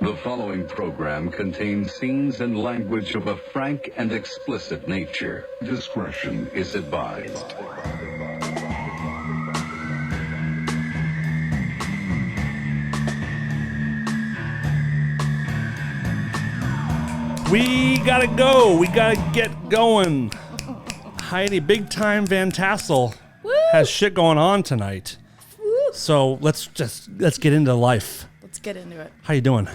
The following program contains scenes and language of a frank and explicit nature. Discretion is advised. We gotta go. We gotta get going. Heidi, big time Van Tassel has shit going on tonight. Woo. So let's get into life. Let's get into it. How you doing?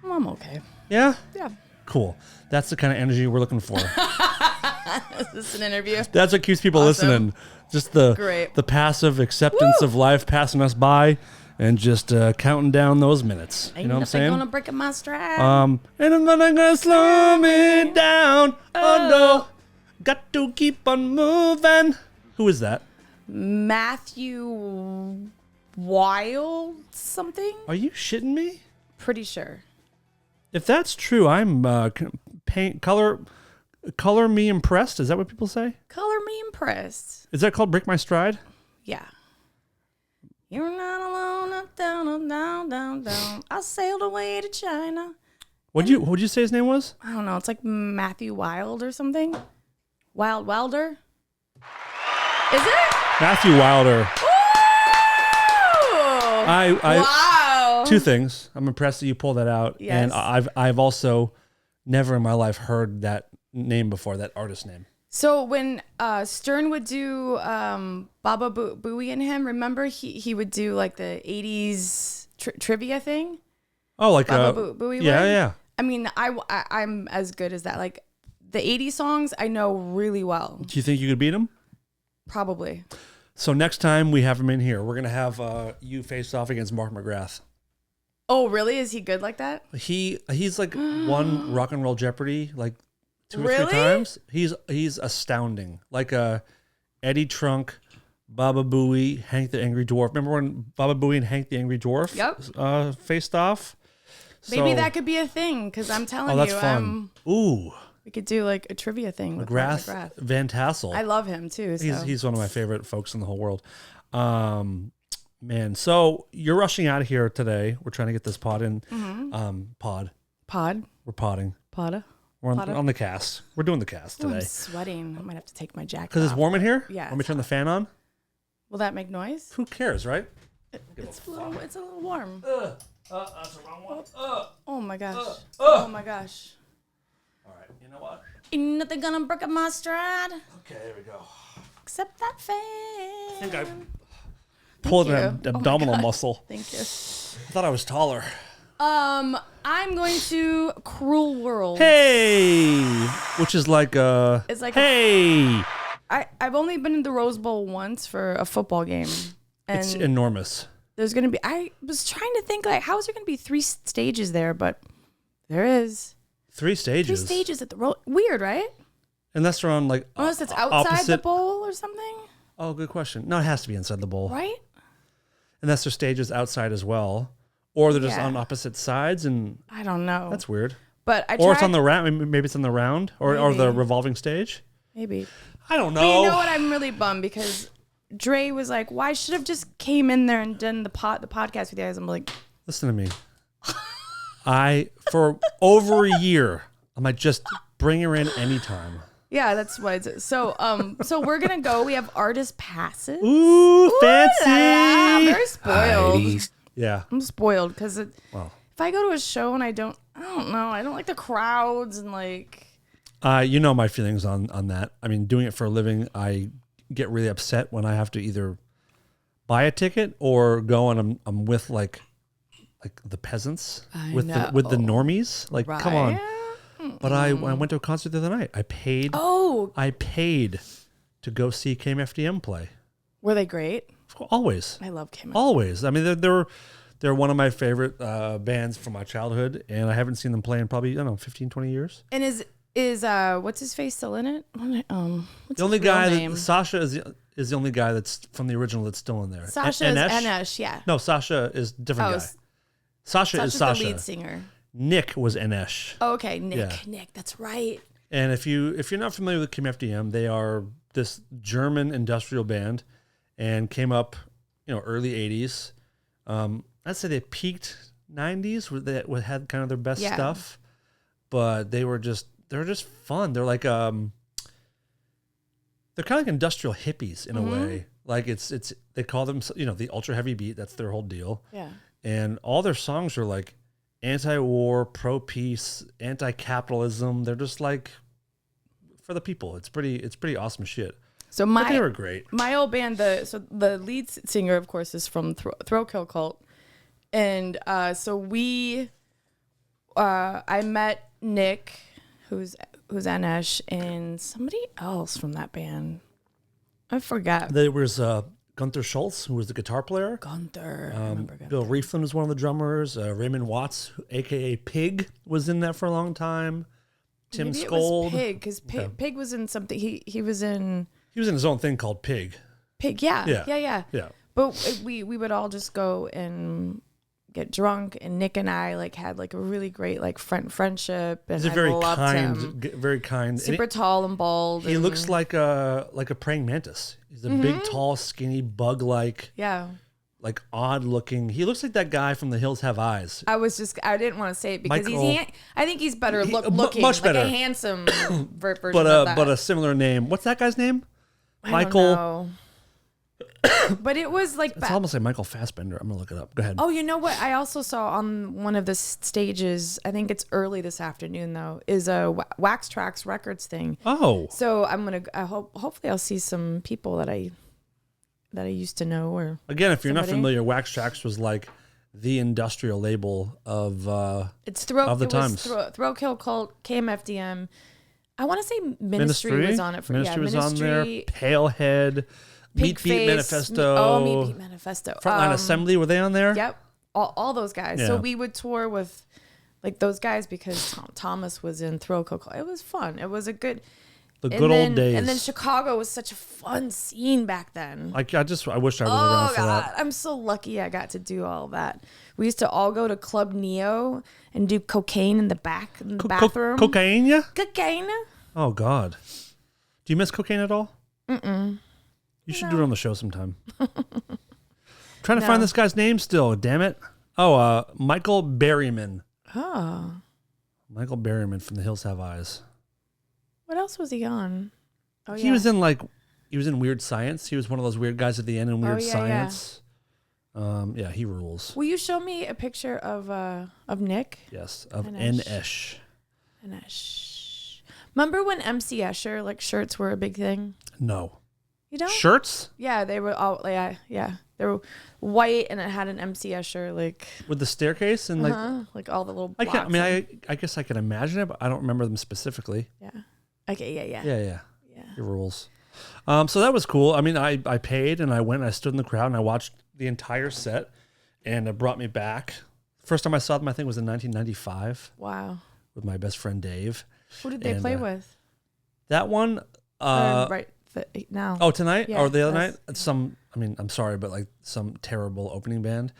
I'm okay. Yeah? Yeah. Cool. That's the kind of energy we're looking for. Is this an interview? That's what keeps people listening. Just the passive acceptance of life passing us by and just counting down those minutes. You know what I'm saying? Ain't nothing gonna break up my stride. And I'm not gonna slow me down. Oh no. Got to keep on moving. Who is that? Matthew Wild something? Are you shitting me? Pretty sure. If that's true, I'm color me impressed. Is that what people say? Color me impressed. Is that called Break My Stride? Yeah. You're not alone, up, down, down, down, down. I sailed away to China. What'd you say his name was? I don't know. It's like Matthew Wild or something. Wilder? Is it? Matthew Wilder. Ooh! Wow. Two things. I'm impressed that you pulled that out. Yes. And I've also never in my life heard that name before, that artist name. So when Stern would do Baba Booey and him, remember he would do like the 80s trivia thing? Oh, like Baba Booey? Yeah, yeah. I mean, I'm as good as that. Like the 80s songs I know really well. Do you think you could beat him? Probably. So next time we have him in here, we're going to have you face off against Mark McGrath. Oh, really? Is he good like that? He's like won Rock and Roll Jeopardy like 2 or 3 Really? times. He's astounding. Like Eddie Trunk, Baba Booey, Hank the Angry Dwarf. Remember when Baba Booey and Hank the Angry Dwarf faced off? Maybe that could be a thing because I'm telling you. That's fun. Ooh. We could do like a trivia thing with McGrath, Van Tassel. I love him too. So. He's one of my favorite folks in the whole world. Man, so you're rushing out of here today. We're trying to get this pod in. Pod. We're podding. Podda. We're on the cast. We're doing the cast today. I'm sweating. I might have to take my jacket off. Because it's warm in here? Yeah. Let me turn the fan on. Will that make noise? Who cares, right? It's a little warm. That's the wrong one. Oh my gosh. Oh my gosh. All right, you know what? Ain't nothing gonna break up my stride. Okay, there we go. Except that fan. I think I pulled an abdominal muscle. Thank you. I thought I was taller. I'm going to Cruel World. Hey! Which is like It's like hey! I've only been in the Rose Bowl once for a football game. And It's enormous. there's gonna be I was trying to think like how is there gonna be 3 stages there, but there is. 3 stages. 3 stages at the weird, right? Unless they're on like Unless it's outside opposite. the bowl or something, Oh, good question. No, it has to be inside the bowl. right? Unless there's stages outside as well. Or they're just Yeah. on opposite sides, and I don't know. that's weird. But I Or tried, it's on the round. Maybe it's on the round or the Maybe. revolving stage. maybe. I don't know. But you know what? I'm really bummed because Dre was like, "Well, I should have just came in there and done the podcast with you guys." I'm like, Listen to me. For over a year, I'm like, just bring her in anytime. "Yeah, that's what it's." So, so we're gonna go. We have artist passes. Ooh, fancy. I'm very spoiled. Yeah. I'm spoiled because if Well, I go to a show and I don't know, I don't like the crowds and like. you know my feelings on that. I mean, doing it for a living, I get really upset when I have to either buy a ticket or go and I'm with like the peasants with the normies. Like, come on. But I went to a concert the other night. I paid to go see KMFDM play. Were they great? Always. I love KMFDM. Always. I mean, they're one of my favorite bands from my childhood, and I haven't seen them play in probably, I don't know, 15, 20 years. And is what's his face still in it? What's The only his real guy name? Sasha is the only guy that's from the original that's still in there. Sasha is Enesh, yeah. No, Sasha is a different guy. Sasha's the Sasha. lead singer. Nick was Enesh. Oh, okay, Nick. Yeah. Nick, that's right. And if you're not familiar with KMFDM, they are this German industrial band and came up, early 80s. I'd say they peaked '90s where they had kind of their best Yeah. stuff, but they're just fun. They're like they're kind of like industrial hippies in a way. Like it's they call them, you know, the ultra heavy beat. That's their whole deal. Yeah. And all their songs are like anti-war, pro-peace, anti-capitalism. They're just like for the people. It's pretty awesome shit. So But they were great. my old band, the lead singer, of course, is from Throw Kill Cult, and so I met Nick, who's Anesh, and somebody else from that band. I forgot. There was Gunther Schultz, who was the guitar player. Gunther. I remember Gunther. Bill Rieflin was one of the drummers. Raymond Watts, a.k.a. Pig, was in that for a long time. Tim Maybe Skold. it was Pig, because Pig was in something. He was in He was in his own thing called Pig. Pig. Yeah. Yeah. But we would all just go and get drunk, and Nick and I like had like a really great like friendship, and He's a I very loved kind, him. very kind. Super tall and bald. He and, looks like a praying mantis. He's a big, tall, skinny, bug-like, yeah. like odd-looking. He looks like that guy from The Hills Have Eyes. I didn't want to say it because Michael- I think he's better looking, much like better. a handsome version But of that. but a similar name. What's that guy's name? I don't Michael. know. But it was like It's almost like Michael Fassbender. I'm gonna look it up. Go ahead. Oh, you know what? I also saw on one of the stages. I think it's early this afternoon though. Is a Wax Trax Records thing. Oh. So I'm gonna. Hopefully I'll see some people that I used to know. Or Again, if you're not somebody. familiar, Wax Trax was like the industrial label of it's Throw of the it was times. Throw Kill Cult, KMFDM. I want to say Ministry was on it for Ministry was Ministry, on there. Palehead, Meat Beat Pigface, Manifesto. Meat Beat Manifesto. Frontline Assembly, were they on there? Yep, all those guys. So Yeah. we would tour with like those guys because Thomas was in Throw Kill Cult. It was fun. It was a good. The good old days. And then Chicago was such a fun scene back then. I wish I was around for that. I'm so lucky I got to do all that. We used to all go to Club Neo and do cocaine in the bathroom. Cocaine, yeah? Cocaine? Oh, God. Do you miss cocaine at all? Mm-mm. You should do it on the show sometime. Trying to find this guy's name still, damn it. Oh, Michael Berryman. Oh. Michael Berryman from The Hills Have Eyes. What else was he on? Oh, He was in Weird Science. He was one of those weird guys at the end in Weird yeah, Science. Yeah, he rules. Will you show me a picture of Nick? Yes, of Anesh. Anesh. Remember when MC Escher like shirts were a big thing? No. You don't? Shirts? Yeah, they were all yeah. They were white and it had an MC Escher like With the staircase and like all the little I blocks. I guess I can imagine it, but I don't remember them specifically. Yeah. Okay, yeah. Yeah. He rules. So that was cool. I mean, I paid and I went and I stood in the crowd and I watched the entire set and it brought me back. First time I saw them, I think, was in 1995 Wow. with my best friend Dave. Who did they play with? That one, Right now. oh, tonight Yeah, or the other night? that's- I'm sorry, but like some terrible opening band.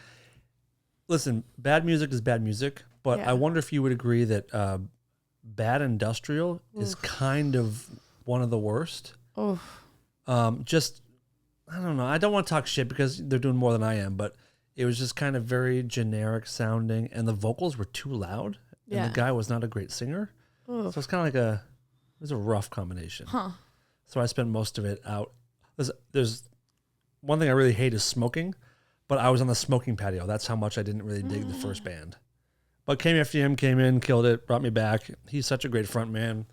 Listen, bad music is bad music, but Yeah. I wonder if you would agree that bad industrial is kind of one of the worst. Oh. Just, I don't know. I don't want to talk shit because they're doing more than I am, but it was just kind of very generic sounding, and the vocals were too loud, and Yeah. the guy was not a great singer. So it's kind of like it was a rough combination. Huh. So I spent most of it out. There's one thing I really hate is smoking, but I was on the smoking patio. That's how much I didn't really dig the first band. But KMFDM came in, killed it, brought me back. He's such a great front man.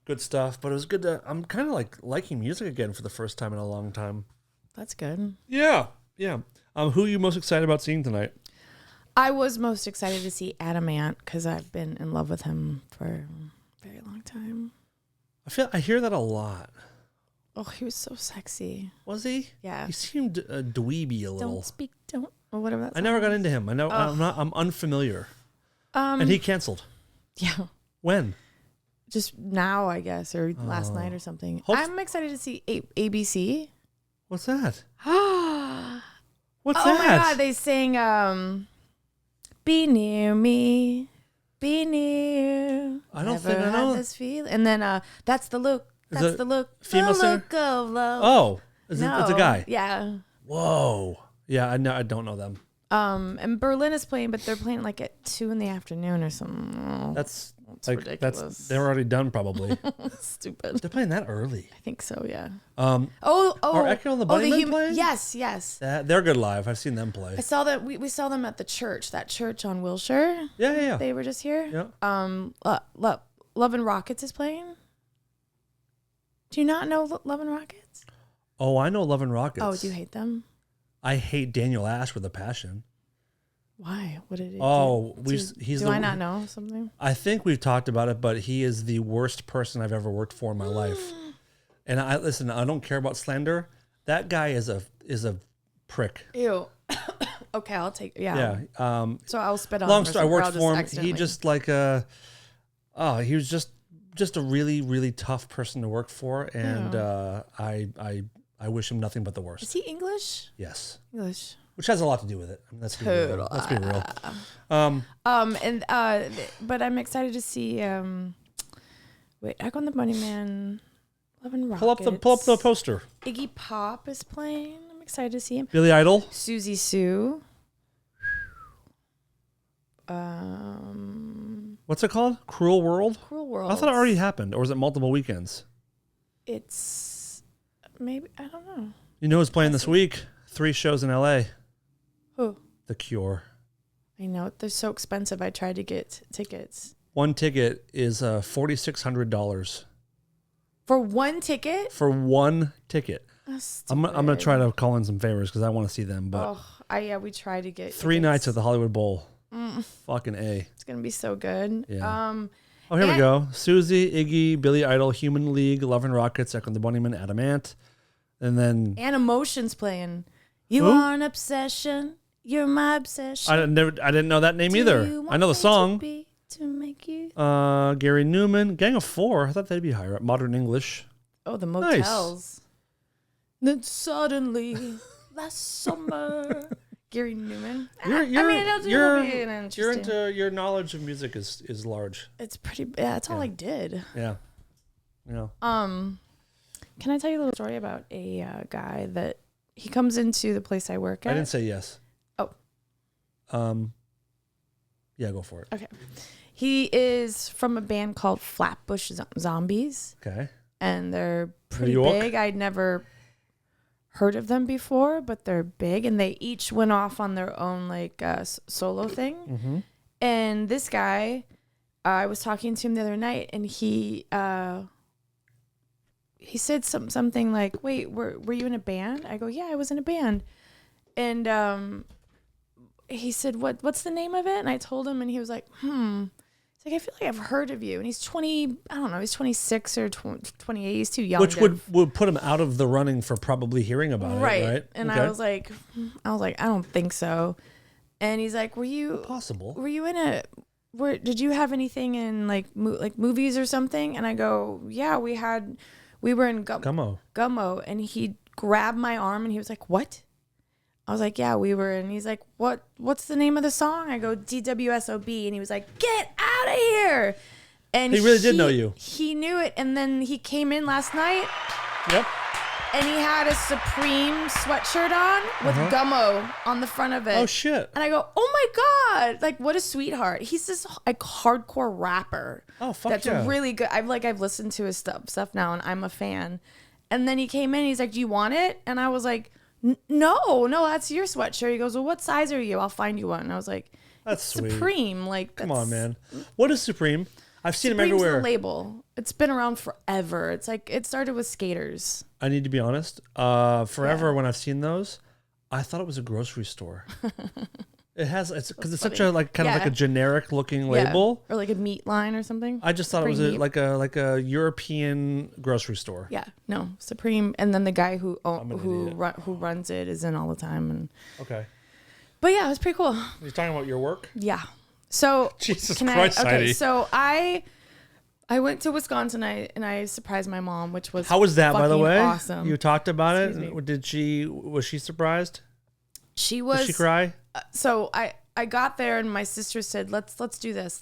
Good stuff. But it was good I'm kind of like liking music again for the first time in a long time. That's good. Yeah. Who are you most excited about seeing tonight? I was most excited to see Adamant because I've been in love with him for a very long time. I hear that a lot. Oh, he was so sexy. Was he? Yeah. He seemed dweeby a little. Don't, or whatever that's. I never got into him. I'm unfamiliar. And he canceled. Yeah. When? Just now, I guess, or last night or something. Hope- I'm excited to see ABC. What's that? Oh What's my that? God, they sang "Be Near Me, Be Near." I don't Never think I know. had this feeling. And then that's the look. Is That's it the look. female the singer? look of love. Oh, it's a No. guy. Yeah. Whoa. Yeah, I know. I don't know them. And Berlin is playing, but they're playing like at 2 p.m. or something. Oh, That's ridiculous. They're already done probably. Stupid. They're playing that early. I think so. Yeah. Are Echo and the Bunnymen playing? Yes. They're good live. I've seen them play. I saw that we saw them at the church. That church on Wilshire. Yeah. They were just here. Yeah. Love and Rockets is playing. Do you not know Love and Rockets? Oh, I know Love and Rockets. Oh, do you hate them? I hate Daniel Ash with a passion. Why? What did he do? Do I not know something? I think we've talked about it, but he is the worst person I've ever worked for in my life. And I don't care about slander. That guy is a prick. Ew. Okay, I'll take Yeah. So I'll spit on. Long him story. I worked for him. accidentally- He just he was just a really, really tough person to work for, and I wish him nothing but the worst. Is he English? Yes. English. Which has a lot to do with it. I mean, let's be real. Let's be real. But I'm excited to see. Wait, Echo and the Bunnymen, Love and Rockets. Pull up the poster. Iggy Pop is playing. I'm excited to see him. Billy Idol. Susie Sue. What's it called? Cruel World? Cruel World. I thought it already happened, or was it multiple weekends? It's maybe, I don't know. You know who's playing this week? 3 shows in LA. Who? The Cure. I know they're so expensive. I tried to get tickets. One ticket is $4,600 For one ticket? for one ticket. That's I'm gonna try to call in some favors because I want to see them. But we tried to get 3 tickets. nights at the Hollywood Bowl. Fucking A. It's gonna be so good. Yeah. Oh, here we go. Susie, Iggy, Billy Idol, Human League, Love and Rockets, Echo and the Bunnymen, Adamant, and then And Emotions playing. You Who? are an obsession. You're my obsession. I didn't know that name either. I know the song. To make you. Gary Newman, Gang of 4. I thought they'd be higher up. Modern English. Oh, the Motels. Then suddenly, last summer, Gary Newman. You're into your knowledge of music is large. It's pretty. Yeah, that's all I did. Yeah. You know. Can I tell you a little story about a guy that he comes into the place I work at? I didn't say yes. Oh. Yeah, go for it. Okay. He is from a band called Flatbush Zombies. Okay. And they're pretty New York? big. I'd never heard of them before, but they're big, and they each went off on their own like solo thing. Mm-hmm. And this guy, I was talking to him the other night, and he said something like, "Wait, were you in a band?" I go, "Yeah, I was in a band." And he said, "What's the name of it?" And I told him, and he was like, It's like, I feel like I've heard of you. And he's 20, I don't know, he's 26 or 28. He's too young. Which would put him out of the running for probably hearing about it, right? And okay. I was like, I don't think so. And he's like, possible? Were you in did you have anything in like movies or something? And I go, yeah, we were in Gummo. And he grabbed my arm and he was like, what? I was like, yeah, we were. And he's like, what's the name of the song? I go, DWSOB. And he was like, get out of here. And he really did know you. He knew it. And then he came in last night. Yep. And he had a Supreme sweatshirt on with Gummo on the front of it. Oh, shit. And I go, oh my God. Like, what a sweetheart. He's this like hardcore rapper. Oh, fuck that's yeah. really good. I've listened to his stuff now, and I'm a fan. And then he came in, he's like, do you want it? And I was like, no, that's your sweatshirt. He goes, well, what size are you? I'll find you one. And I was like, that's sweet. Supreme. Like, come on, man. What is Supreme? I've seen Supreme's them everywhere. the label. It's been around forever. It's like, it started with skaters. I need to be honest. Forever when I've seen those, I thought it was a grocery store. It's because it's such a like a generic looking label, or like a meat line or something. I just thought it was like a European grocery store. Yeah, no, Supreme, and then the guy who runs it is in all the time. And okay, but yeah, it was pretty cool. You're talking about your work? Yeah. So Jesus Christ, okay, Heidi. so I went to Wisconsin and I surprised my mom, which was how was that, by the way? Awesome. You talked about Excuse it. Was she surprised? She was. Did she cry? So I got there and my sister said, let's do this.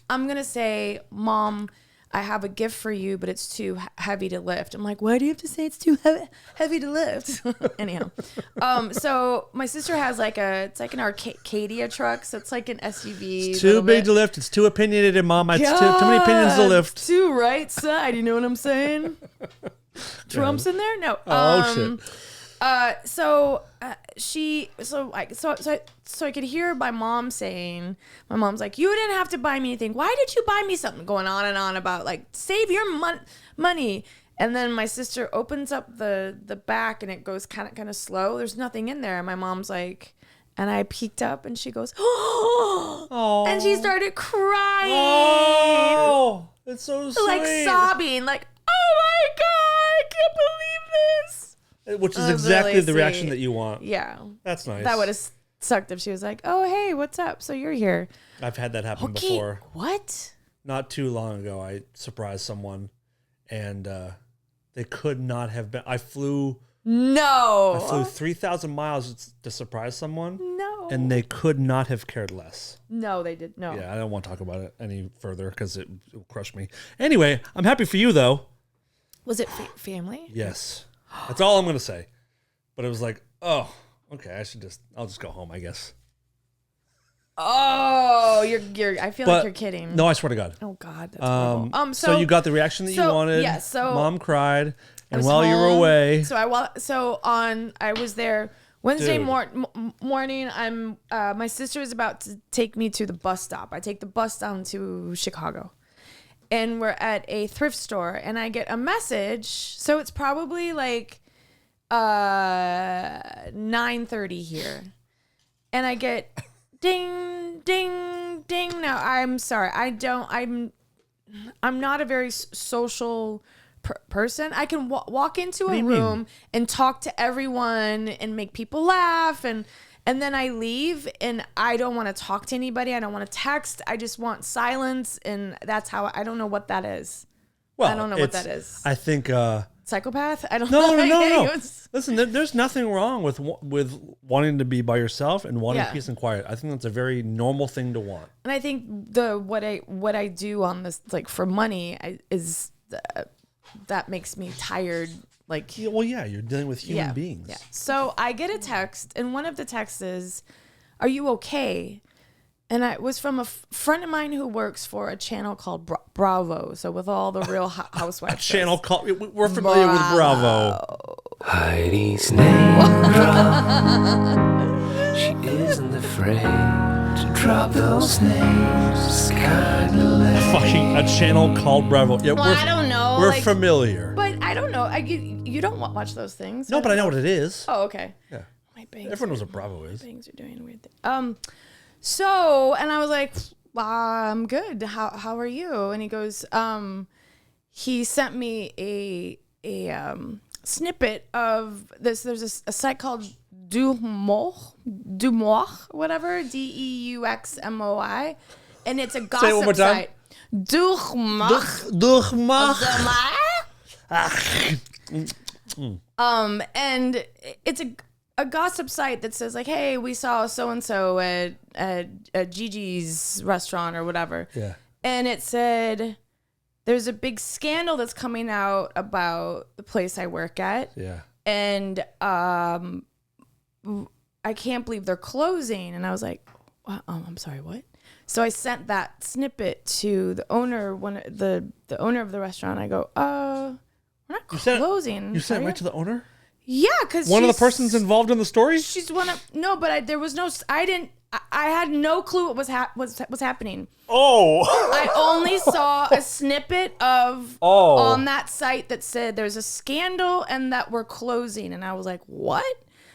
I'm gonna say, Mom, I have a gift for you, but it's too heavy to lift. I'm like, why do you have to say it's too heavy to lift? Anyhow, so my sister has it's like an Arcadia truck, so it's like an SUV. It's too big to lift. It's too opinionated, Mom. It's too many opinions to lift. Too right side. You know what I'm saying? Trump's in there? No. Shit. So I could hear my mom saying, my mom's like, you didn't have to buy me anything. Why did you buy me something? Going on and on about like, save your money. And then my sister opens up the back and it goes kind of slow. There's nothing in there. And my mom's like, and I peeked up and she goes, oh, and she started crying. Oh, it's so sweet. Like sobbing, like, oh my God, I can't believe this. Which is exactly really the reaction sweet. that you want. Yeah. That's nice. That would have sucked if she was like, oh, hey, what's up? So you're here. I've had that happen before. What? Not too long ago, I surprised someone and they could not have been. I flew 3,000 miles to surprise someone. No. And they could not have cared less. No, they did. No. Yeah, I don't want to talk about it any further because it will crush me. Anyway, I'm happy for you, though. Was it family? Yes. That's all I'm going to say. But it was like, oh, okay, I'll just go home, I guess. Oh, I feel like you're kidding. No, I swear to God. Oh God, that's horrible. So you got the reaction that you wanted. Yeah, so Mom cried, and while you were away, I was there Wednesday morning. My sister was about to take me to the bus stop. I take the bus down to Chicago. And we're at a thrift store, and I get a message. So it's probably like 9:30 here, and I get ding, ding, ding. Now I'm sorry, I'm not a very social person. I can walk into a room and talk to everyone and make people laugh, and then I leave and I don't want to talk to anybody. I don't want to text. I just want silence. And that's how I don't know what that is. Well, I don't know what that is. I think psychopath. I don't know. No. Listen, there's nothing wrong with wanting to be by yourself and wanting peace and quiet. I think that's a very normal thing to want. And I think what I do on this, like for money, is that makes me tired. Like, well, yeah, you're dealing with human beings. Yeah. So I get a text, and one of the texts is, "Are you okay?" And it was from a friend of mine who works for a channel called Bravo. So with all the Real Housewives. A channel called, we're familiar with Bravo. Heidi's name drop. She isn't afraid to drop those names. Fucking a channel called Bravo. Yeah, I don't know. We're familiar. But I don't know. You don't watch those things. No, but I know what it is. Oh, okay. Yeah. My bangs. Everyone knows what Bravo is. My bangs are doing a weird thing. So, and I was like, I'm good. How are you? And he goes, he sent me a snippet of this. There's a site called Dumois, whatever, DEUXMOI, and it's a gossip Say it one more time. site. And it's a gossip site that says like, hey, we saw so-and-so at Gigi's restaurant or whatever. Yeah. And it said, there's a big scandal that's coming out about the place I work at. Yeah. And I can't believe they're closing. And I was like, I'm sorry, what? So I sent that snippet to the owner, the owner of the restaurant. I go, we're not closing. You sent it right to the owner? Yeah, because one of the persons involved in the story. She's one of there was no. I had no clue what was happening. Oh, I only saw a snippet of on that site that said there's a scandal and that we're closing, and I was like, what?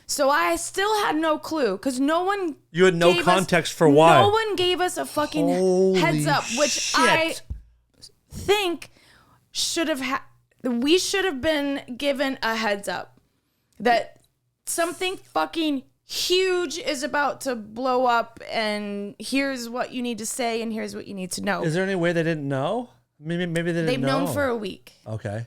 So I still had no clue because no one. You had no context for why. No one gave us a fucking heads up, which I think should have. We should have been given a heads up. That something fucking huge is about to blow up, and here's what you need to say, and here's what you need to know. Is there any way they didn't know? Maybe they didn't know. They've known for a week. Okay.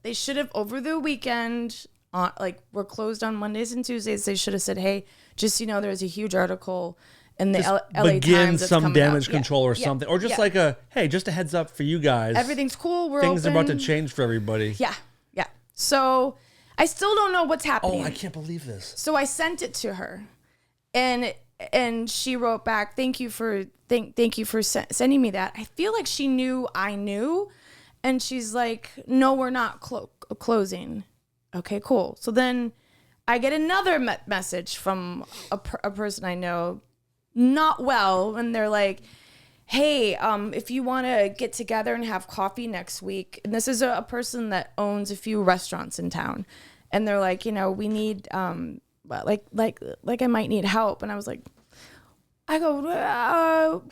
They should have, over the weekend, like we're closed on Mondays and Tuesdays, they should have said, hey, just, there's a huge article in the Just LA begin Times. It's some coming damage out. control or something, or just like a hey, just a heads up for you guys. Everything's cool. We're things open. are about to change for everybody. Yeah. So I still don't know what's happening. Oh, I can't believe this. So I sent it to her, and she wrote back, "Thank you for sending me that." I feel like she knew I knew, and she's like, "No, we're not closing." Okay, cool. So then I get another message from a person I know, not well, and they're like, hey, if you want to get together and have coffee next week, and this is a person that owns a few restaurants in town, and they're like, we need, like I might need help, and I was like, I go, no,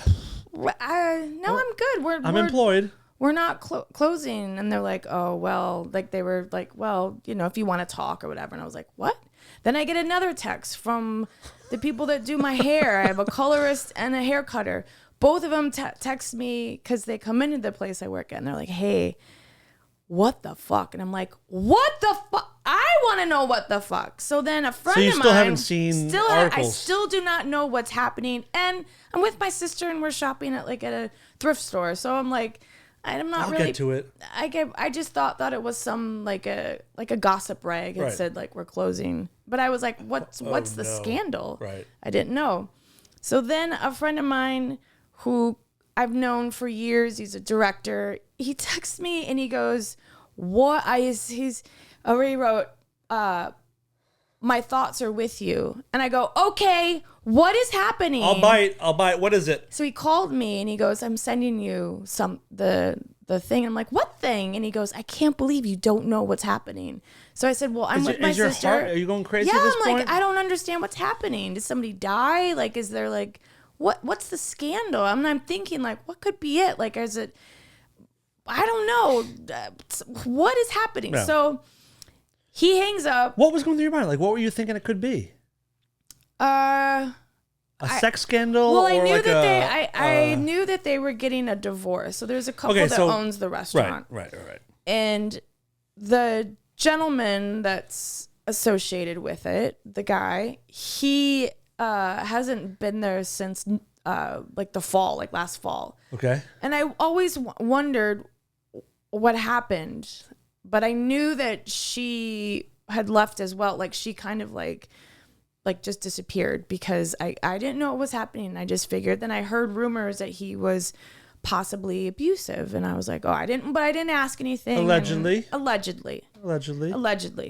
I'm good. I'm employed. We're not closing, and they're like, oh well, like they were like, well, if you want to talk or whatever, and I was like, what? Then I get another text from the people that do my hair. I have a colorist and a hair cutter. Both of them text me because they come into the place I work at, and they're like, hey, what the fuck? And I'm like, what the fuck? I want to know what the fuck. So then a friend of mine. So you still haven't seen articles? I still do not know what's happening. And I'm with my sister, and we're shopping at a thrift store. So I'm like, I'm not really. I'll get to it. I just thought it was some like a gossip rag and said like we're closing. But I was like, what's the scandal? Right. I didn't know. So then a friend of mine who I've known for years, he's a director, he texts me and he goes, he's already wrote, my thoughts are with you. And I go, okay, what is happening? I'll bite. What is it? So he called me and he goes, I'm sending you the thing. I'm like, what thing? And he goes, I can't believe you don't know what's happening. So I said, well, I'm with my sister. Are you going crazy at this point? Yeah, I'm like, I don't understand what's happening. Did somebody die? Like, is there like, what's the scandal? I'm thinking like, what could be it? Like, is it, I don't know. What is happening? Yeah. So he hangs up. What was going through your mind? Like, what were you thinking it could be? A sex scandal? Well, I knew that I knew that they were getting a divorce. So there's a couple that owns the restaurant. Right. And the gentleman that's associated with it, the guy, he hasn't been there since like the fall, like last fall. Okay. And I always wondered what happened, but I knew that she had left as well. Like she kind of like just disappeared because I didn't know what was happening. I just figured. Then I heard rumors that he was possibly abusive, and I was like, oh, I didn't ask anything. Allegedly.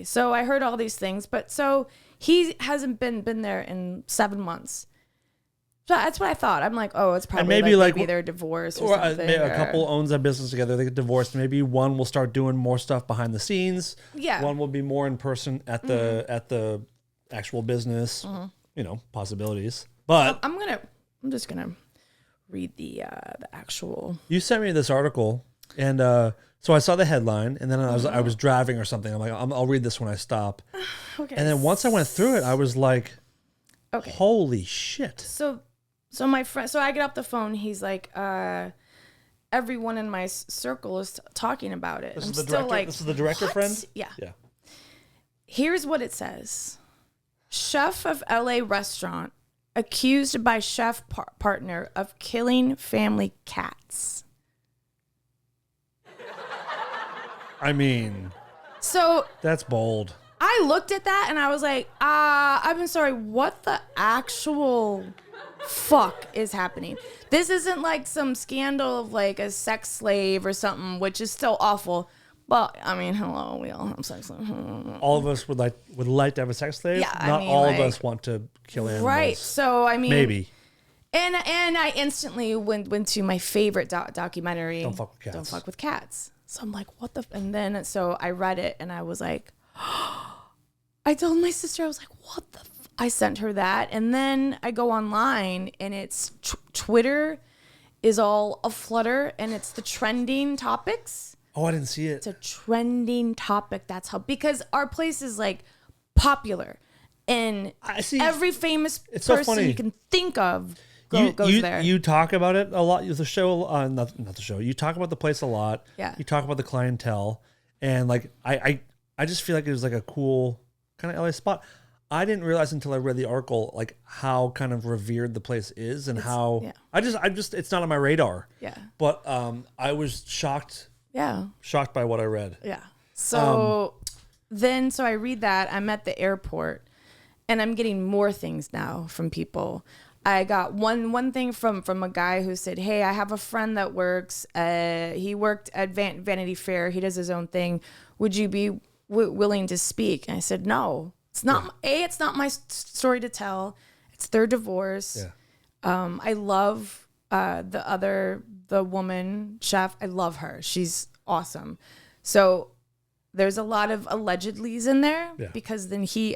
So I heard all these things, but so he hasn't been there in 7 months. So that's what I thought. I'm like, oh, it's probably maybe they're divorced or something. Maybe a couple owns a business together. They get divorced. Maybe one will start doing more stuff behind the scenes. Yeah. One will be more in person at the actual business. Possibilities. But I'm just gonna read the actual. You sent me this article, and so I saw the headline, and then I was driving or something. I'm like, I'll read this when I stop. Okay. And then once I went through it, I was like, okay, holy shit. So my friend, so I get off the phone. He's like, everyone in my circle is talking about it. This is the director what? friend? Yeah. Yeah. Here's what it says. Chef of LA restaurant accused by chef partner of killing family cats. I mean, so that's bold. I looked at that and I was like, I'm sorry, what the actual fuck is happening? This isn't like some scandal of like a sex slave or something, which is still awful. But I mean, hello, we all have sex slaves. All of us would like to have a sex slave. Yeah, Not all of us want to kill animals. Right. So I mean, maybe. And I instantly went to my favorite documentary. Don't fuck with cats. Don't fuck with cats. So I'm like, what the? And then so I read it and I was like, I told my sister, I was like, what the? I sent her that, and then I go online and it's Twitter is all aflutter, and it's the trending topics. Oh, I didn't see it. It's a trending topic. That's how, because our place is like popular, and every famous person you can think of goes there. You talk about it a lot. The show, not the show. You talk about the place a lot. Yeah. You talk about the clientele, and like I just feel like it was like a cool kind of LA spot. I didn't realize until I read the article, like how kind of revered the place is and I just, it's not on my radar. Yeah. But I was shocked. Yeah. Shocked by what I read. Yeah. So so I read that. I'm at the airport and I'm getting more things now from people. I got one thing from a guy who said, hey, I have a friend that works. He worked at Vanity Fair. He does his own thing. Would you be willing to speak? And I said, no. It's not. It's not my story to tell. It's their divorce. Yeah. I love the woman chef. I love her. She's awesome. So there's a lot of allegedlys in there because then he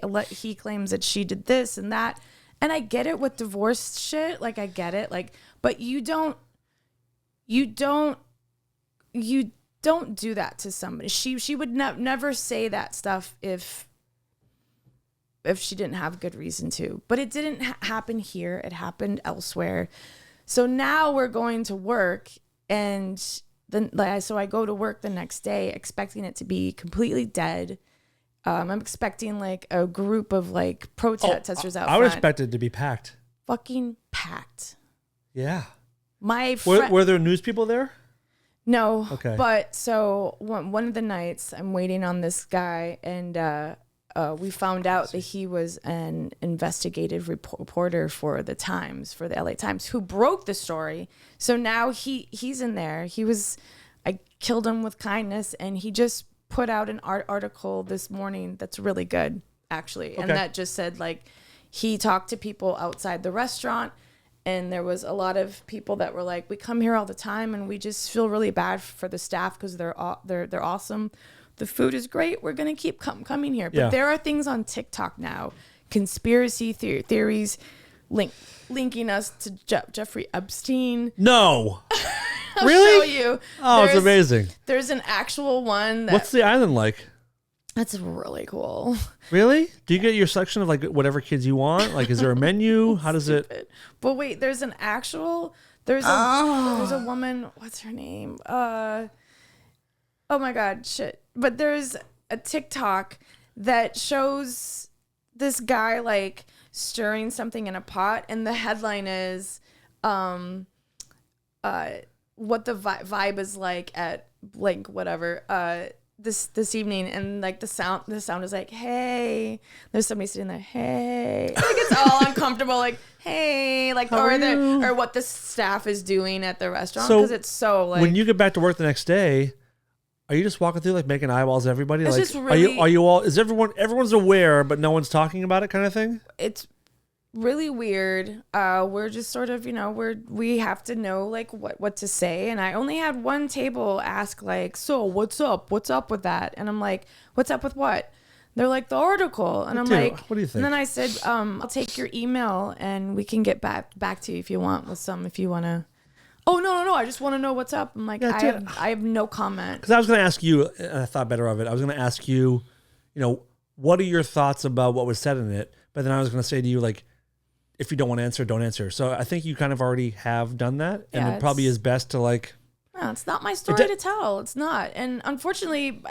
claims that she did this and that. And I get it with divorce shit. Like I get it. Like, but you don't do that to somebody. She would never say that stuff if she didn't have good reason to. But it didn't happen here. It happened elsewhere. So now we're going to work, and so I go to work the next day expecting it to be completely dead. I'm expecting like a group of like protesters out front. I would expect it to be packed. Fucking packed. Yeah. Were there news people there? No. Okay. But so one of the nights I'm waiting on this guy, and we found out that he was an investigative reporter for the LA Times, who broke the story. So now he's in there. I killed him with kindness, and he just put out an article this morning that's really good, actually. Okay. And that just said, like, he talked to people outside the restaurant, and there was a lot of people that were like, we come here all the time, and we just feel really bad for the staff because they're awesome. The food is great. We're going to keep coming here. But there are things on TikTok now, conspiracy theories linking us to Jeffrey Epstein. No. I'll really? show you. Oh, it's amazing. There's an actual one. What's the island like? That's really cool. Really? Do you get your section of like whatever kids you want? Like, is there a menu? How does it? But wait, there's a woman. What's her name? Oh my God, shit. But there's a TikTok that shows this guy like stirring something in a pot, and the headline is, what the vibe is like at blank whatever this evening, and like the sound is like, hey, there's somebody sitting there, hey, like it's all uncomfortable, like, hey, like, or what the staff is doing at the restaurant, because it's so like, when you get back to work the next day, are you just walking through like making eyeballs at everybody? It's like, just really, are you all, is everyone's aware but no one's talking about it kind of thing? It's really weird. We're just sort of, we have to know like what to say. And I only had one table ask like, so what's up with that? And I'm like, what's up with what? They're like, the article. And I'm like, what do you think? And then I said, I'll take your email and we can get back to you if you want if you want to. Oh, no. I just want to know what's up. I'm like, I have no comment. Because I was going to ask you, and I thought better of it. I was going to ask you, what are your thoughts about what was said in it? But then I was going to say to you, like, if you don't want to answer, don't answer. So I think you kind of already have done that. And it probably is best to like. No, it's not my story to tell. It's not. And unfortunately,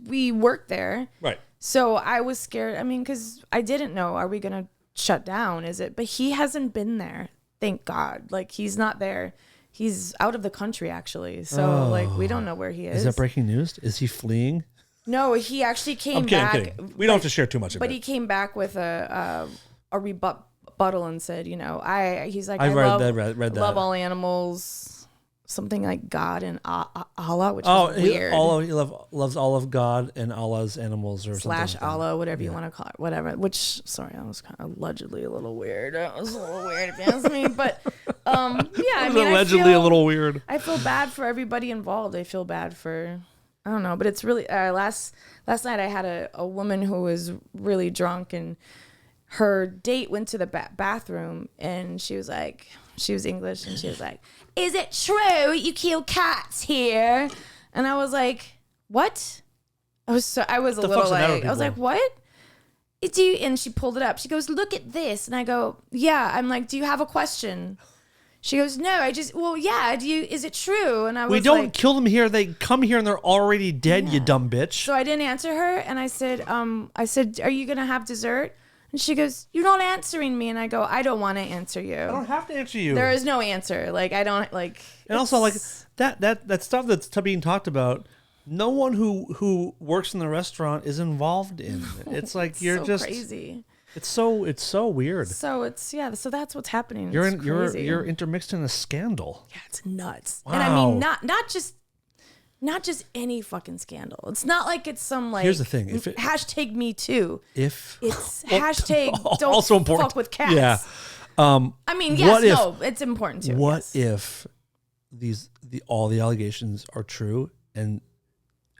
we work there. Right. So I was scared. I mean, because I didn't know, are we going to shut down? Is it? But he hasn't been there. Thank God. Like, he's not there. He's out of the country, actually. So, like, we don't know where he is. Is that breaking news? Is he fleeing? No, he actually came back. I'm kidding. We don't have to share too much of it. But he came back with a rebuttal and said, he's like, I read that. love all animals. Something like God and Allah, which is weird. He loves all of God and Allah's animals, or / Allah, whatever you want to call it, whatever. Which, sorry, I was kind of allegedly a little weird. That was a little weird if you ask me, but I mean, allegedly a little weird. I feel bad for everybody involved. I feel bad for, I don't know, but it's really last night I had a woman who was really drunk, and her date went to the bathroom, and she was English, and she was like, is it true you kill cats here? And I was like, what? I was a little like, I was like, what? And she pulled it up. She goes, look at this. And I go, yeah. I'm like, do you have a question? She goes, no, yeah. Is it true? And I was we don't kill them here. They come here and they're already dead, you dumb bitch. So I didn't answer her. And I said, are you going to have dessert? And she goes, "You're not answering me." And I go, "I don't want to answer you. I don't have to answer you. There is no answer. Like, I don't like." And also, like that stuff that's being talked about, no one who works in the restaurant is involved in. It's like you're so just crazy. It's so weird. So so that's what's happening. You're intermixed in a scandal. Yeah, it's nuts. Wow. And I mean, not just any fucking scandal. It's not like it's some like. Here's the thing: hashtag Me Too. If it's hashtag don't also important. Fuck with cats. Yeah. I mean, yes, it's important too. What if all the allegations are true and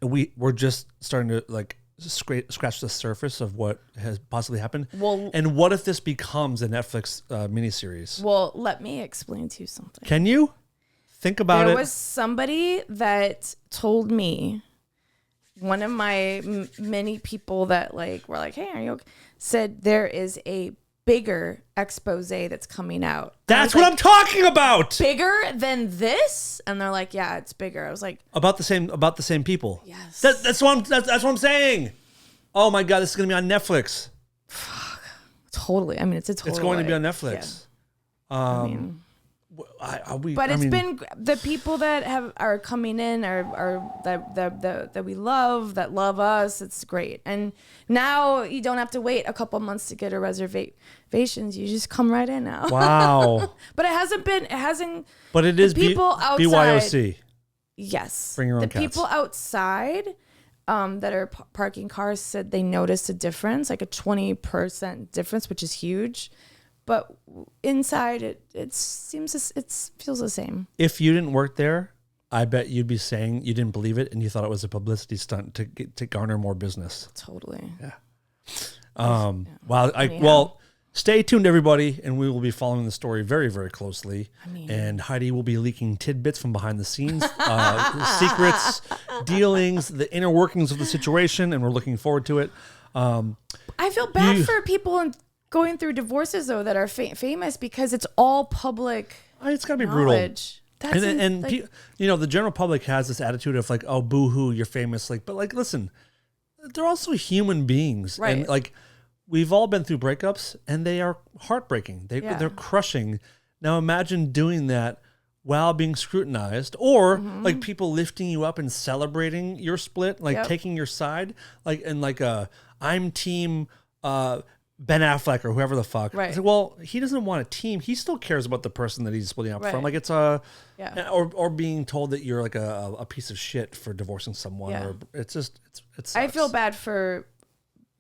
we're just starting to like scratch the surface of what has possibly happened? Well, and what if this becomes a Netflix miniseries? Well, let me explain to you something. Can you think about it? There was somebody that told me, one of my many people that like were like, "Hey, are you okay?" said there is a bigger expose that's coming out. That's what I'm talking about. Bigger than this? And they're like, "Yeah, it's bigger." I was like, about the same people. Yes. That's what I'm saying. Oh my God, this is going to be on Netflix. Fuck. Totally. I mean, it's going to be on Netflix. Yeah. I mean, been the people that are coming in are that we love, that love us. It's great, and now you don't have to wait a couple months to get a reservations. You just come right in now. Wow! But it hasn't. But it is people outside. BYOC. Yes, bring your own the cats. people outside that are parking cars said they noticed a difference, like a 20% difference, which is huge. But inside, it feels the same. If you didn't work there, I bet you'd be saying you didn't believe it and you thought it was a publicity stunt to garner more business. Totally. Yeah. Well, stay tuned, everybody, and we will be following the story very, very closely. And Heidi will be leaking tidbits from behind the scenes, secrets, dealings, the inner workings of the situation, and we're looking forward to it. I feel bad for people going through divorces though that are famous because it's all public. It's gotta be knowledge. Brutal. And the general public has this attitude of like, oh, boo-hoo, you're famous. But listen, they're also human beings, right? And like we've all been through breakups, and they are heartbreaking. They're crushing. Now imagine doing that while being scrutinized, or like people lifting you up and celebrating your split, like taking your side, I'm team. Ben Affleck or whoever the fuck. Right. It's like, well, he doesn't want a team. He still cares about the person that he's splitting up from. Like it's or being told that you're like a piece of shit for divorcing someone. Yeah. Or it's sucks. I feel bad for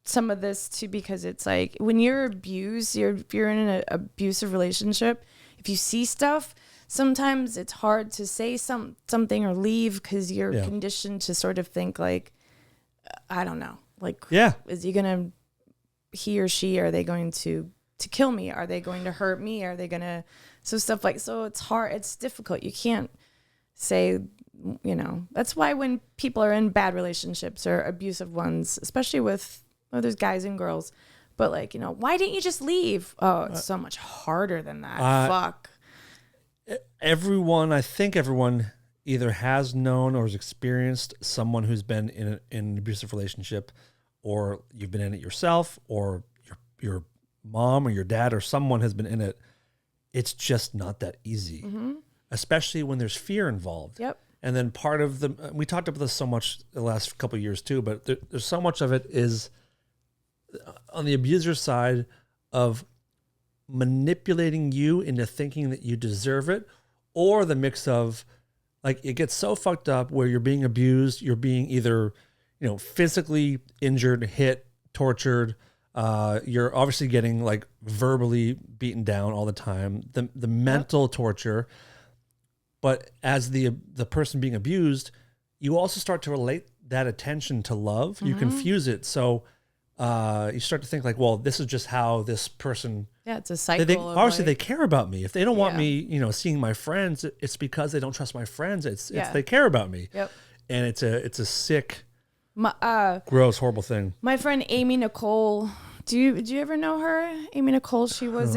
some of this too, because it's like when you're abused, if you're in an abusive relationship, if you see stuff, sometimes it's hard to say something or leave because you're conditioned to sort of think like, I don't know, like, is he or she, are they going to kill me? Are they going to hurt me? Are they going to, so it's hard. It's difficult. You can't say, that's why when people are in bad relationships or abusive ones, especially with, there's guys and girls, but like, why didn't you just leave? Oh, it's so much harder than that. Fuck. I think everyone either has known or has experienced someone who's been in an abusive relationship, or you've been in it yourself, or your mom or your dad or someone has been in it. It's just not that easy, especially when there's fear involved. Yep. And then part of we talked about this so much the last couple of years too, but there's so much of it is on the abuser side of manipulating you into thinking that you deserve it, or the mix of like it gets so fucked up where you're being abused, you're being either physically injured, hit, tortured. You're obviously getting like verbally beaten down all the time. The mental torture, but as the person being abused, you also start to relate that attention to love. You confuse it, so you start to think like, well, this is just how this person. Yeah, it's a cycle. They care about me. If they don't want me, seeing my friends, it's because they don't trust my friends. It's they care about me. Yep. And it's a sick. Gross, horrible thing. My friend Amy Nicole, do you ever know her? Amy Nicole, she was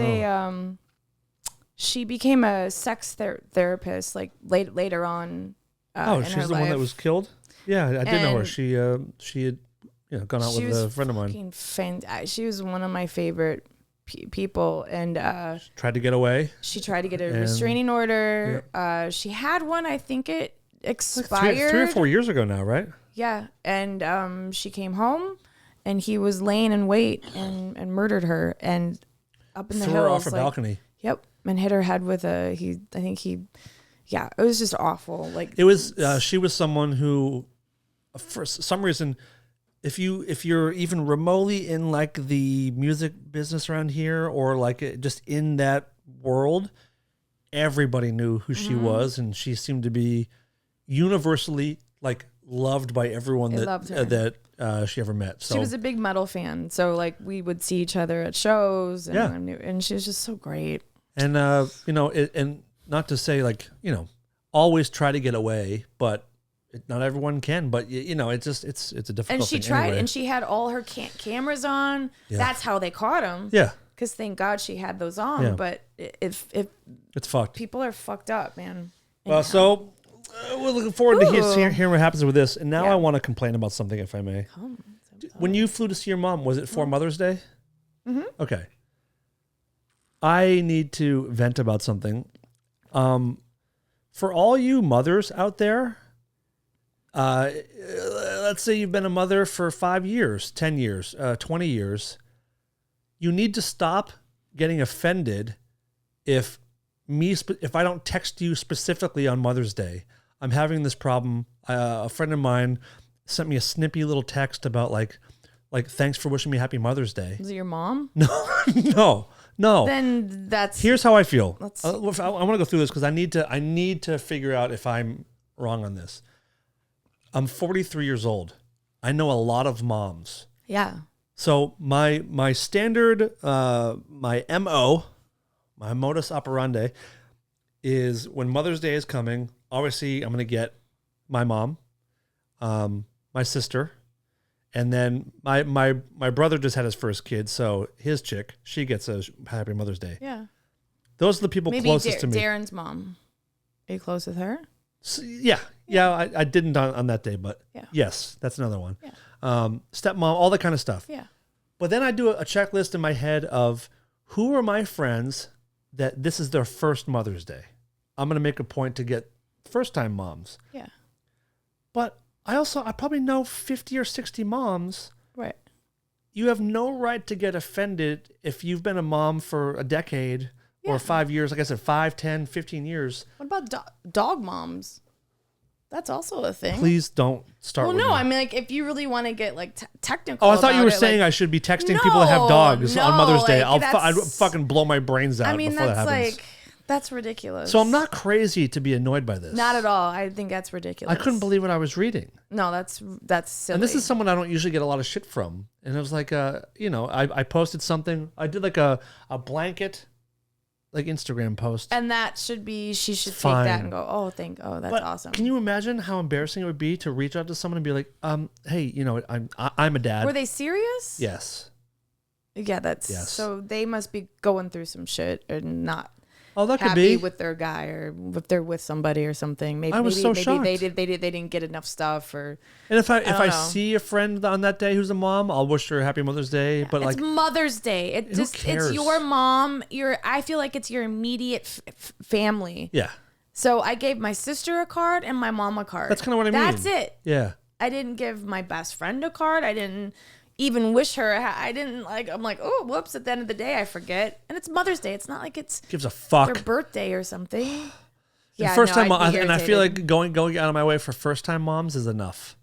she became a sex therapist like later on. She's the one that was killed. Yeah, I did know her. She had gone out with a friend of mine. She was one of my favorite people, and tried to get away. She tried to get a restraining order. Yeah. She had one. I think it expired like 3 or 4 years ago now, right? Yeah, and she came home, and he was laying in wait and murdered her, and up in the hills, threw her off a balcony. Yep, and hit her head with yeah, it was just awful. Like it was, she was someone who, for some reason, if you're even remotely in like the music business around here, or like just in that world, everybody knew who she was, and she seemed to be universally like loved by everyone that she ever met. So she was a big metal fan, so like we would see each other at shows, and and she was just so great. And and not to say like always try to get away, but not everyone can. But it's a difficult. And she thing tried, anyway. and she had all her cameras on. Yeah. That's how they caught him. Yeah. Because thank God she had those on. Yeah. But if it's fucked. People are fucked up, man. So we're looking forward to hearing what happens with this. And now I want to complain about something, if I may. When you flew to see your mom, was it for Mother's Day? Mm-hmm. Okay. I need to vent about something. For all you mothers out there, let's say you've been a mother for 5 years, 10 years, 20 years. You need to stop getting offended if I don't text you specifically on Mother's Day. I'm having this problem. A friend of mine sent me a snippy little text about like thanks for wishing me happy Mother's Day. Is it your mom? No. Then here's how I feel. I want to go through this because I need to figure out if I'm wrong on this. I'm 43 years old. I know a lot of moms. Yeah. So my standard my MO, my modus operandi is when Mother's Day is coming, obviously I'm going to get my mom, my sister, and then my brother just had his first kid, so his chick, she gets a happy Mother's Day. Yeah. Those are the people closest to me. Darren's mom. Are you close with her? So, yeah. I didn't on that day, but yes, that's another one. Yeah. Stepmom, all that kind of stuff. Yeah. But then I do a checklist in my head of who are my friends that this is their first Mother's Day. I'm going to make a point to get first-time moms. Yeah. But I probably know 50 or 60 moms. Right. You have no right to get offended if you've been a mom for a decade or 5 years. Like I said, 5, 10, 15 years. What about dog moms? That's also a thing. Please don't start with me. I mean, like, if you really want to get, like, technical. Oh, I thought you were saying I should be texting people that have dogs on Mother's Day. Like, I'd fucking blow my brains out before that happens. That's ridiculous. So I'm not crazy to be annoyed by this. Not at all. I think that's ridiculous. I couldn't believe what I was reading. No, that's silly. And this is someone I don't usually get a lot of shit from. And it was like, I posted something. I did like a blanket, like Instagram post. And that should be, she should take that and go, that's awesome. Can you imagine how embarrassing it would be to reach out to someone and be like, hey, I'm a dad. Were they serious? Yes. Yeah, yes. So they must be going through some shit and not. Oh, that happy could be with their guy, or if they're with somebody or something. Maybe I was so shocked. They didn't get enough stuff, or. And if I see a friend on that day who's a mom, I'll wish her a happy Mother's Day. Yeah, but it's Mother's Day. It's your mom. I feel like it's your immediate family. Yeah. So I gave my sister a card and my mom a card. That's kind of what I mean. That's it. Yeah. I didn't give my best friend a card. I didn't even wish her. I didn't like. I'm like, oh, whoops! At the end of the day, I forget. And it's Mother's Day. It's not like it's gives a fuck their birthday or something. Yeah, first time, and I feel like going out of my way for first time moms is enough.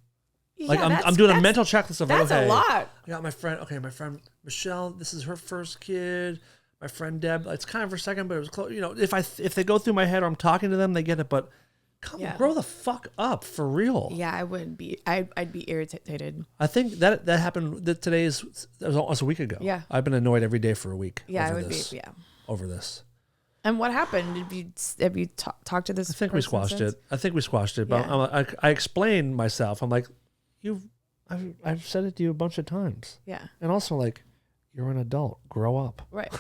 Yeah, like I'm doing a mental checklist of that's a lot. I got my friend. Okay, my friend Michelle. This is her first kid. My friend Deb. It's kind of her second, but it was close. If they go through my head or I'm talking to them, they get it. But grow the fuck up for real. Yeah, I would be. I'd be irritated. I think that happened. That was almost a week ago. Yeah, I've been annoyed every day for a week. Yeah, I would be. Yeah, over this. And what happened? Have you talked to this? I think we squashed it. But yeah. I explained myself. I'm like, I've said it to you a bunch of times. Yeah. And also like, you're an adult. Grow up. Right.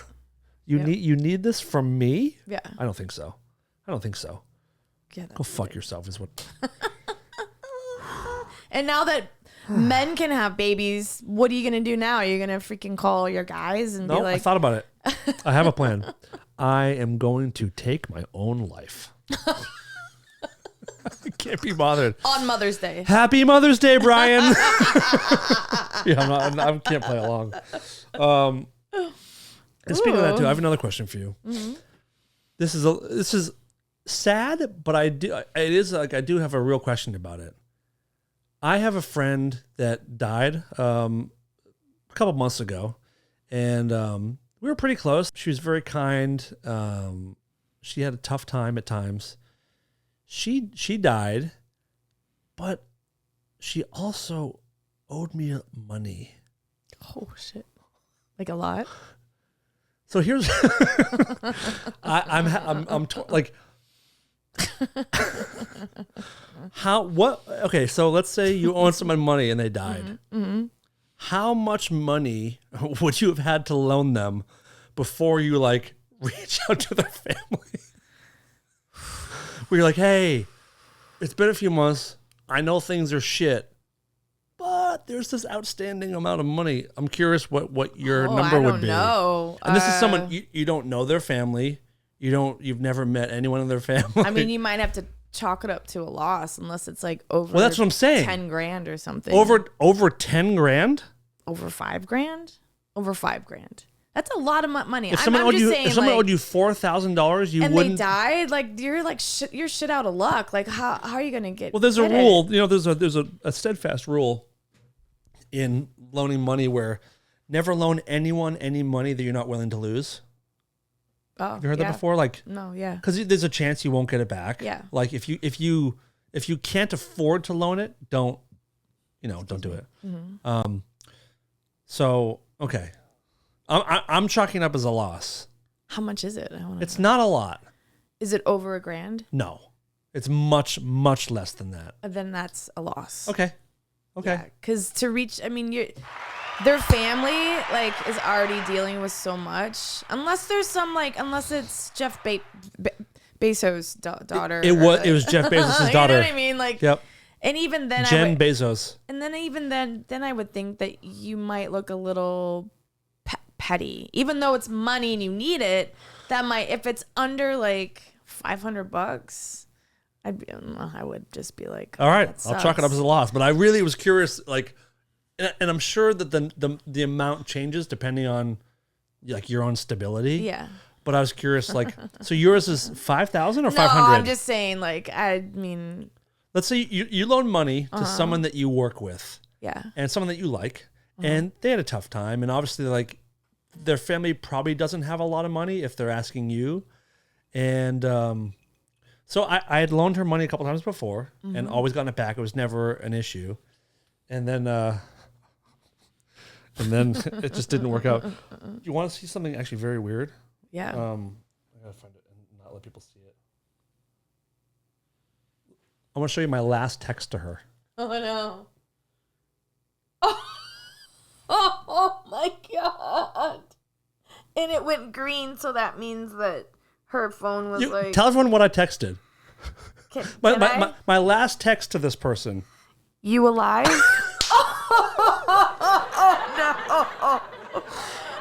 You need this from me? Yeah. I don't think so. Yeah, go fuck yourself is what. And now that Men can have babies. What are you going to do now? Are you going to freaking call your guys and be like... I thought about it. I have a plan. I am going to take my own life. I can't be bothered. On Mother's Day. Happy Mother's Day, Brian. I can't play along. And speaking of that too, I have another question for you. Mm-hmm. This is sad, but I do have a real question about it. I have a friend that died a couple months ago, and we were pretty close. She was very kind. She had a tough time at times. She died, but she also owed me money. Oh shit! Like a lot. So here's, like, okay, so let's say you owe someone money and they died. Mm-hmm. Mm-hmm. How much money would you have had to loan them before you, like, reach out to their family? Where you're like, hey, it's been a few months. I know things are shit. But there's this outstanding amount of money. I'm curious what your number would be. I don't know. And this is someone you don't know their family. You've never met anyone in their family. I mean, you might have to chalk it up to a loss unless it's like over. Well, that's what I'm saying. 10 grand or something. Over 10 grand? Over 5 grand? Over 5 grand. That's a lot of money. If someone owed you $4,000, you and wouldn't. And they died. Like you're shit out of luck. Like how are you gonna get? Well, there's a rule. You know, there's a steadfast rule in loaning money where never loan anyone any money that you're not willing to lose. Oh, have you heard that before? Like, no, yeah, because there's a chance you won't get it back. Yeah, like if you can't afford to loan it, don't do it. Mm-hmm. So okay, I'm chalking up as a loss. How much is it? It's not a lot. Is it over $1,000? No, it's much less than that. Then that's a loss. Okay. Because to reach, I mean, their family like is already dealing with so much. Unless there's some unless it's Jeff Bezos' daughter. It was Jeff Bezos' daughter. You know what I mean? Like, yep. And even then, Jen Bezos. And then I would think that you might look a little petty, even though it's money and you need it. That might, if it's under like $500. I would just be like, all right, I'll chalk it up as a loss. But I really was curious, like, and I'm sure that the amount changes depending on like your own stability. Yeah. But I was curious, like, so yours is 5,000 or 500? No, I'm just saying, like, I mean, let's say you loan money to someone that you work with, yeah, and someone that you like, and they had a tough time, and obviously, like, their family probably doesn't have a lot of money if they're asking you, and so I had loaned her money a couple times before and always gotten it back. It was never an issue. And then it just didn't work out. You want to see something actually very weird? Yeah. I gotta find it and not let people see it. I want to show you my last text to her. Oh no. Oh my God. And it went green, so that means that her phone was like... Tell everyone what I texted. Can my last text to this person. You alive? Oh, no.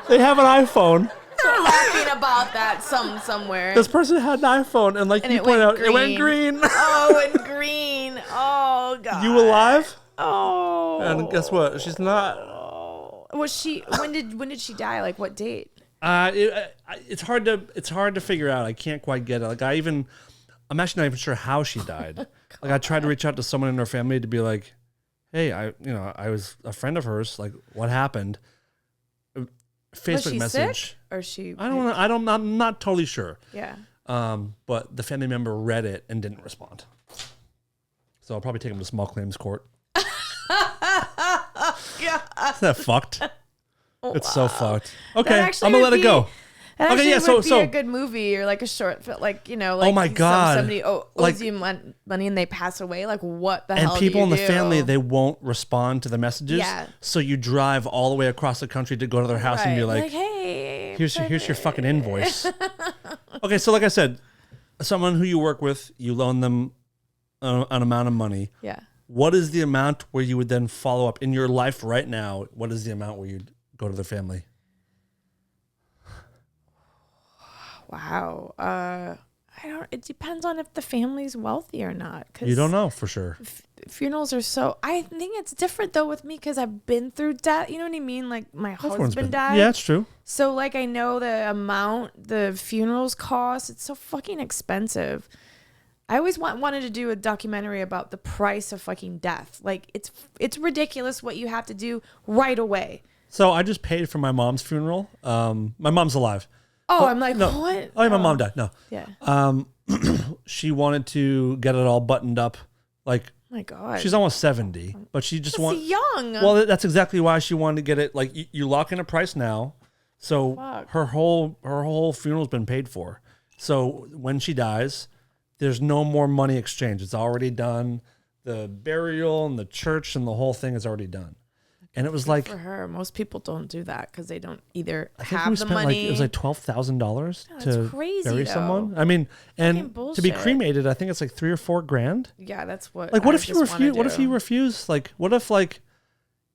They have an iPhone. They're laughing about that somewhere. This person had an iPhone, and like you pointed out, it went green. Oh, it went green. Oh, God. You alive? Oh. And guess what? She's not. Oh. Was she? When did she die? Like what date? It's hard to figure out. I can't quite get it. Like I'm actually not even sure how she died. Like I tried to reach out to someone in her family to be like, hey, I was a friend of hers. Like what happened? Facebook was she message. Sick? Or she? I don't know. I'm not totally sure. Yeah. But the family member read it and didn't respond. So I'll probably take him to small claims court. God. Isn't that fucked? Wow. It's so fucked. Okay, I'm gonna let it go. That okay, yeah. Would be a good movie or like a short film, like like oh my God, somebody owes you money and they pass away. Like what the hell? And people do in the do? family, they won't respond to the messages. Yeah. So you drive all the way across the country to go to their house and be like, hey, here's your fucking invoice. Okay, so like I said, someone who you work with, you loan them an amount of money. Yeah. what is the amount where you would then follow up in your life right now? What is the amount where you'd go to the family? Wow. I don't. It depends on if the family's wealthy or not. Cause You don't know for sure. Funerals are so. I think it's different though with me because I've been through death. You know what I mean? Like my husband died. Yeah, it's true. So like I know the amount the funerals cost. It's so fucking expensive. I always wanted to do a documentary about the price of fucking death. Like it's ridiculous what you have to do right away. So I just paid for my mom's funeral. My mom's alive. Oh, I'm like, no. what? Oh, yeah, my mom died. No. Yeah. She wanted to get it all buttoned up. Like, my God. she's almost 70, but she just wants young. Well, that's exactly why she wanted to get it. Like, you lock in a price now, so her whole funeral's been paid for. So when she dies, there's no more money exchange. It's already done. The burial and the church and the whole thing is already done. And it was like for her, most people don't do that because they don't either I think have we the spent money. it was like $12,000 to crazy, bury though. someone. I mean, and to be cremated, I think it's like $3,000 or $4,000. Yeah, that's what. Like, what if you refuse? What if you refuse? Like, what if like,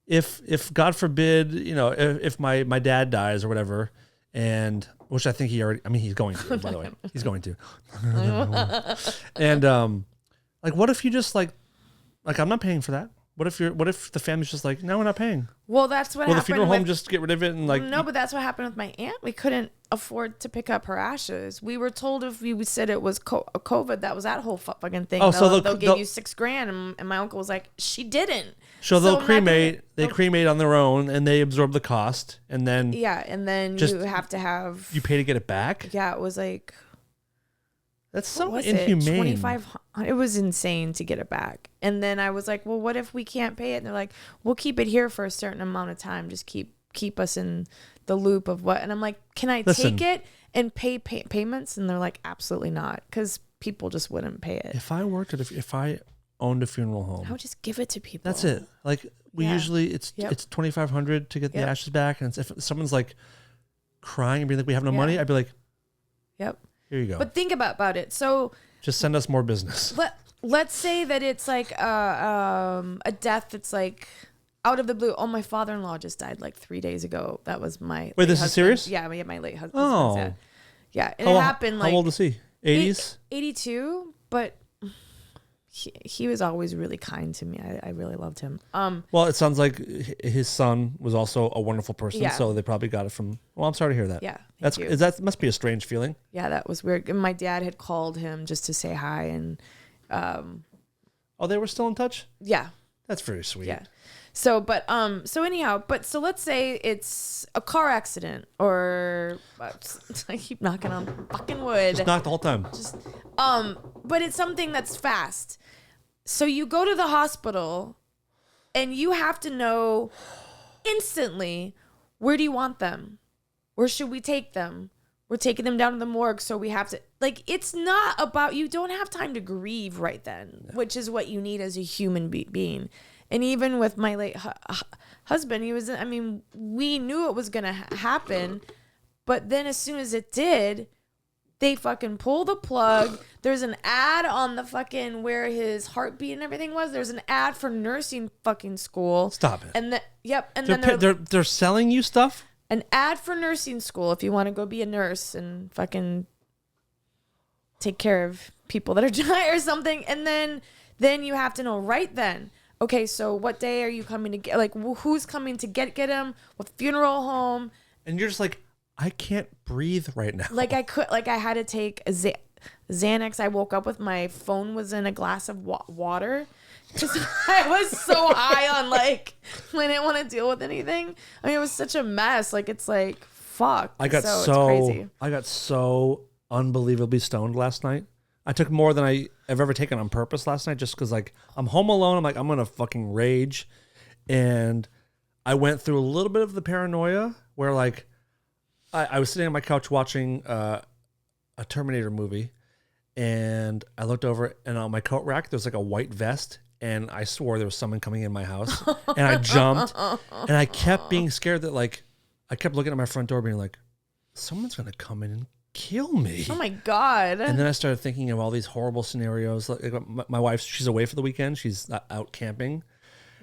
if God forbid, if my dad dies or whatever, and which I think he already. I mean, he's going to. By the way, he's going to. And like, what if you just like I'm not paying for that. What if the family's just like, no, we're not paying? Well, that's what happened. Will the funeral home just get rid of it and like? No, but that's what happened with my aunt. We couldn't afford to pick up her ashes. We were told if we said it was COVID, that was that whole fucking thing. Oh, so they'll give you $6,000, and my uncle was like, she didn't. So they'll cremate. They cremate on their own, and they absorb the cost, and then you have to have. You pay to get it back. Yeah, it was like. That's so inhumane. It was insane to get it back. And then I was like, well, what if we can't pay it? And they're like, we'll keep it here for a certain amount of time. Just keep us in the loop of what. And I'm like, can I take it and pay payments? And they're like, absolutely not. Because people just wouldn't pay it. If I worked if I owned a funeral home, I would just give it to people. That's it. Like we usually it's $2,500 to get the ashes back. And if someone's like crying and being like, we have no money, I'd be like, yep. Here you go. But think about it. So just send us more business. Let's say that it's like a death that's like out of the blue. Oh, my father-in-law just died like 3 days ago. That was my Wait, this is serious? Yeah, my late husband. Oh. Yeah, and it happened like... How old is he? 80s? 82, but... He was always really kind to me. I really loved him. Well, it sounds like his son was also a wonderful person, so they probably got it from. Well, I'm sorry to hear that. Yeah, that must be a strange feeling. Yeah, that was weird. And my dad had called him just to say hi, and they were still in touch. Yeah, that's very sweet. Yeah. So let's say it's a car accident, or I keep knocking on fucking wood. Just knock the whole time. But it's something that's fast. So you go to the hospital and you have to know instantly, where do you want them? Where should we take them? We're taking them down to the morgue, so we have to, like, it's not about, you don't have time to grieve right then, which is what you need as a human being. And even with my late husband, we knew it was going to happen, but then as soon as it did, they fucking pull the plug. There's an ad on the fucking where his heartbeat and everything was. There's an ad for nursing fucking school. Stop it. And they're selling you stuff. An ad for nursing school if you want to go be a nurse and fucking take care of people that are dying or something. And then you have to know right then. Okay, so what day are you coming to get? Like, who's coming to get him? What funeral home? And you're just like, I can't breathe right now. I had to take a Xanax. I woke up with my phone was in a glass of water because I was so high on I didn't want to deal with anything. I mean, it was such a mess. Like, it's like, fuck. It's crazy. I got so unbelievably stoned last night. I took more than I've ever taken on purpose last night just because, like, I'm home alone. I'm like, I'm going to fucking rage. And I went through a little bit of the paranoia where, like, I was sitting on my couch watching a Terminator movie, and I looked over, and on my coat rack, there's like a white vest, and I swore there was someone coming in my house, and I jumped, and I kept being scared that, like, I kept looking at my front door being like, someone's going to come in and kill me. Oh my God. And then I started thinking of all these horrible scenarios. Like my wife, she's away for the weekend. She's out camping.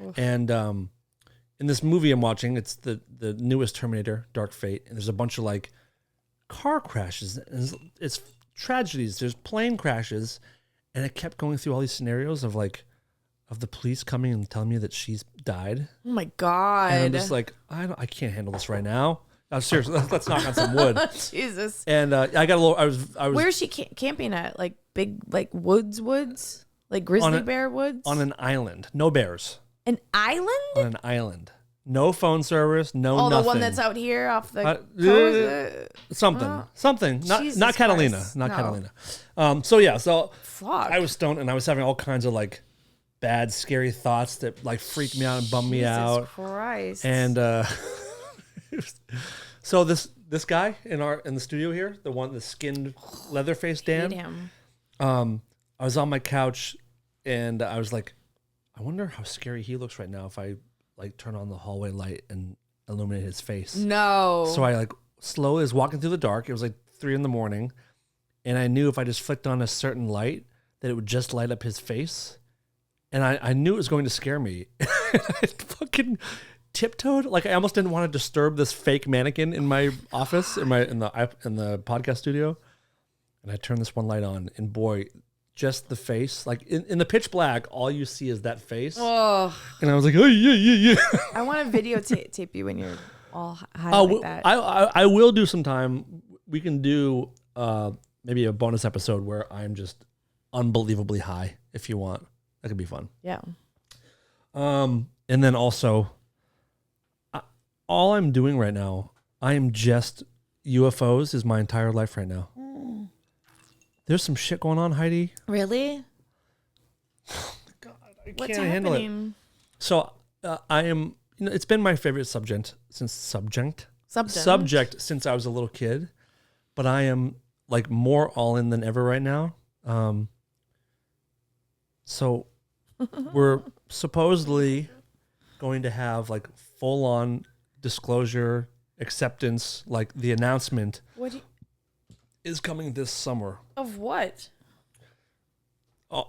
Oof. And in this movie I'm watching, it's the newest Terminator, Dark Fate. And there's a bunch of like car crashes. And it's tragedies. There's plane crashes. And it kept going through all these scenarios of the police coming and telling me that she's died. Oh my God. And I'm just like, I can't handle this right now. Seriously, let's knock on some wood. Jesus. And I got a little. I was. Where is she camping at? Like big, like woods, like grizzly bear woods. On an island, no bears. An island. On an island, no phone service, no nothing. The one that's out here off the coast. Something. Not Catalina. Christ. Not No. Catalina. So yeah. So Fuck. I was stoned and I was having all kinds of like bad, scary thoughts that like freaked me out and bummed me out. Jesus Christ. And so this guy in the studio here, the skinned Leatherface Dan. Hate him. I was on my couch and I was like, I wonder how scary he looks right now if I like turn on the hallway light and illuminate his face. No. So I like slowly was walking through the dark. It was like 3 a.m. and I knew if I just flicked on a certain light that it would just light up his face. And I knew it was going to scare me. I fucking tiptoed, like I almost didn't want to disturb this fake mannequin in my office, in the podcast studio. And I turned this one light on, and boy, just the face, like in the pitch black, all you see is that face. Oh. And I was like, oh yeah. I want to videotape you when you're all high like that. I will do sometime. We can do maybe a bonus episode where I'm just unbelievably high if you want. That could be fun. Yeah. And then also, all I'm doing right now, I am just UFOs is my entire life right now. Mm. There's some shit going on, Heidi. Really? Oh my God, I What's can't handle happening? it. So I am. It's been my favorite subject since I was a little kid, but I am like more all in than ever right now. So we're supposedly going to have like full on disclosure, acceptance, like the announcement is coming this summer. Of what?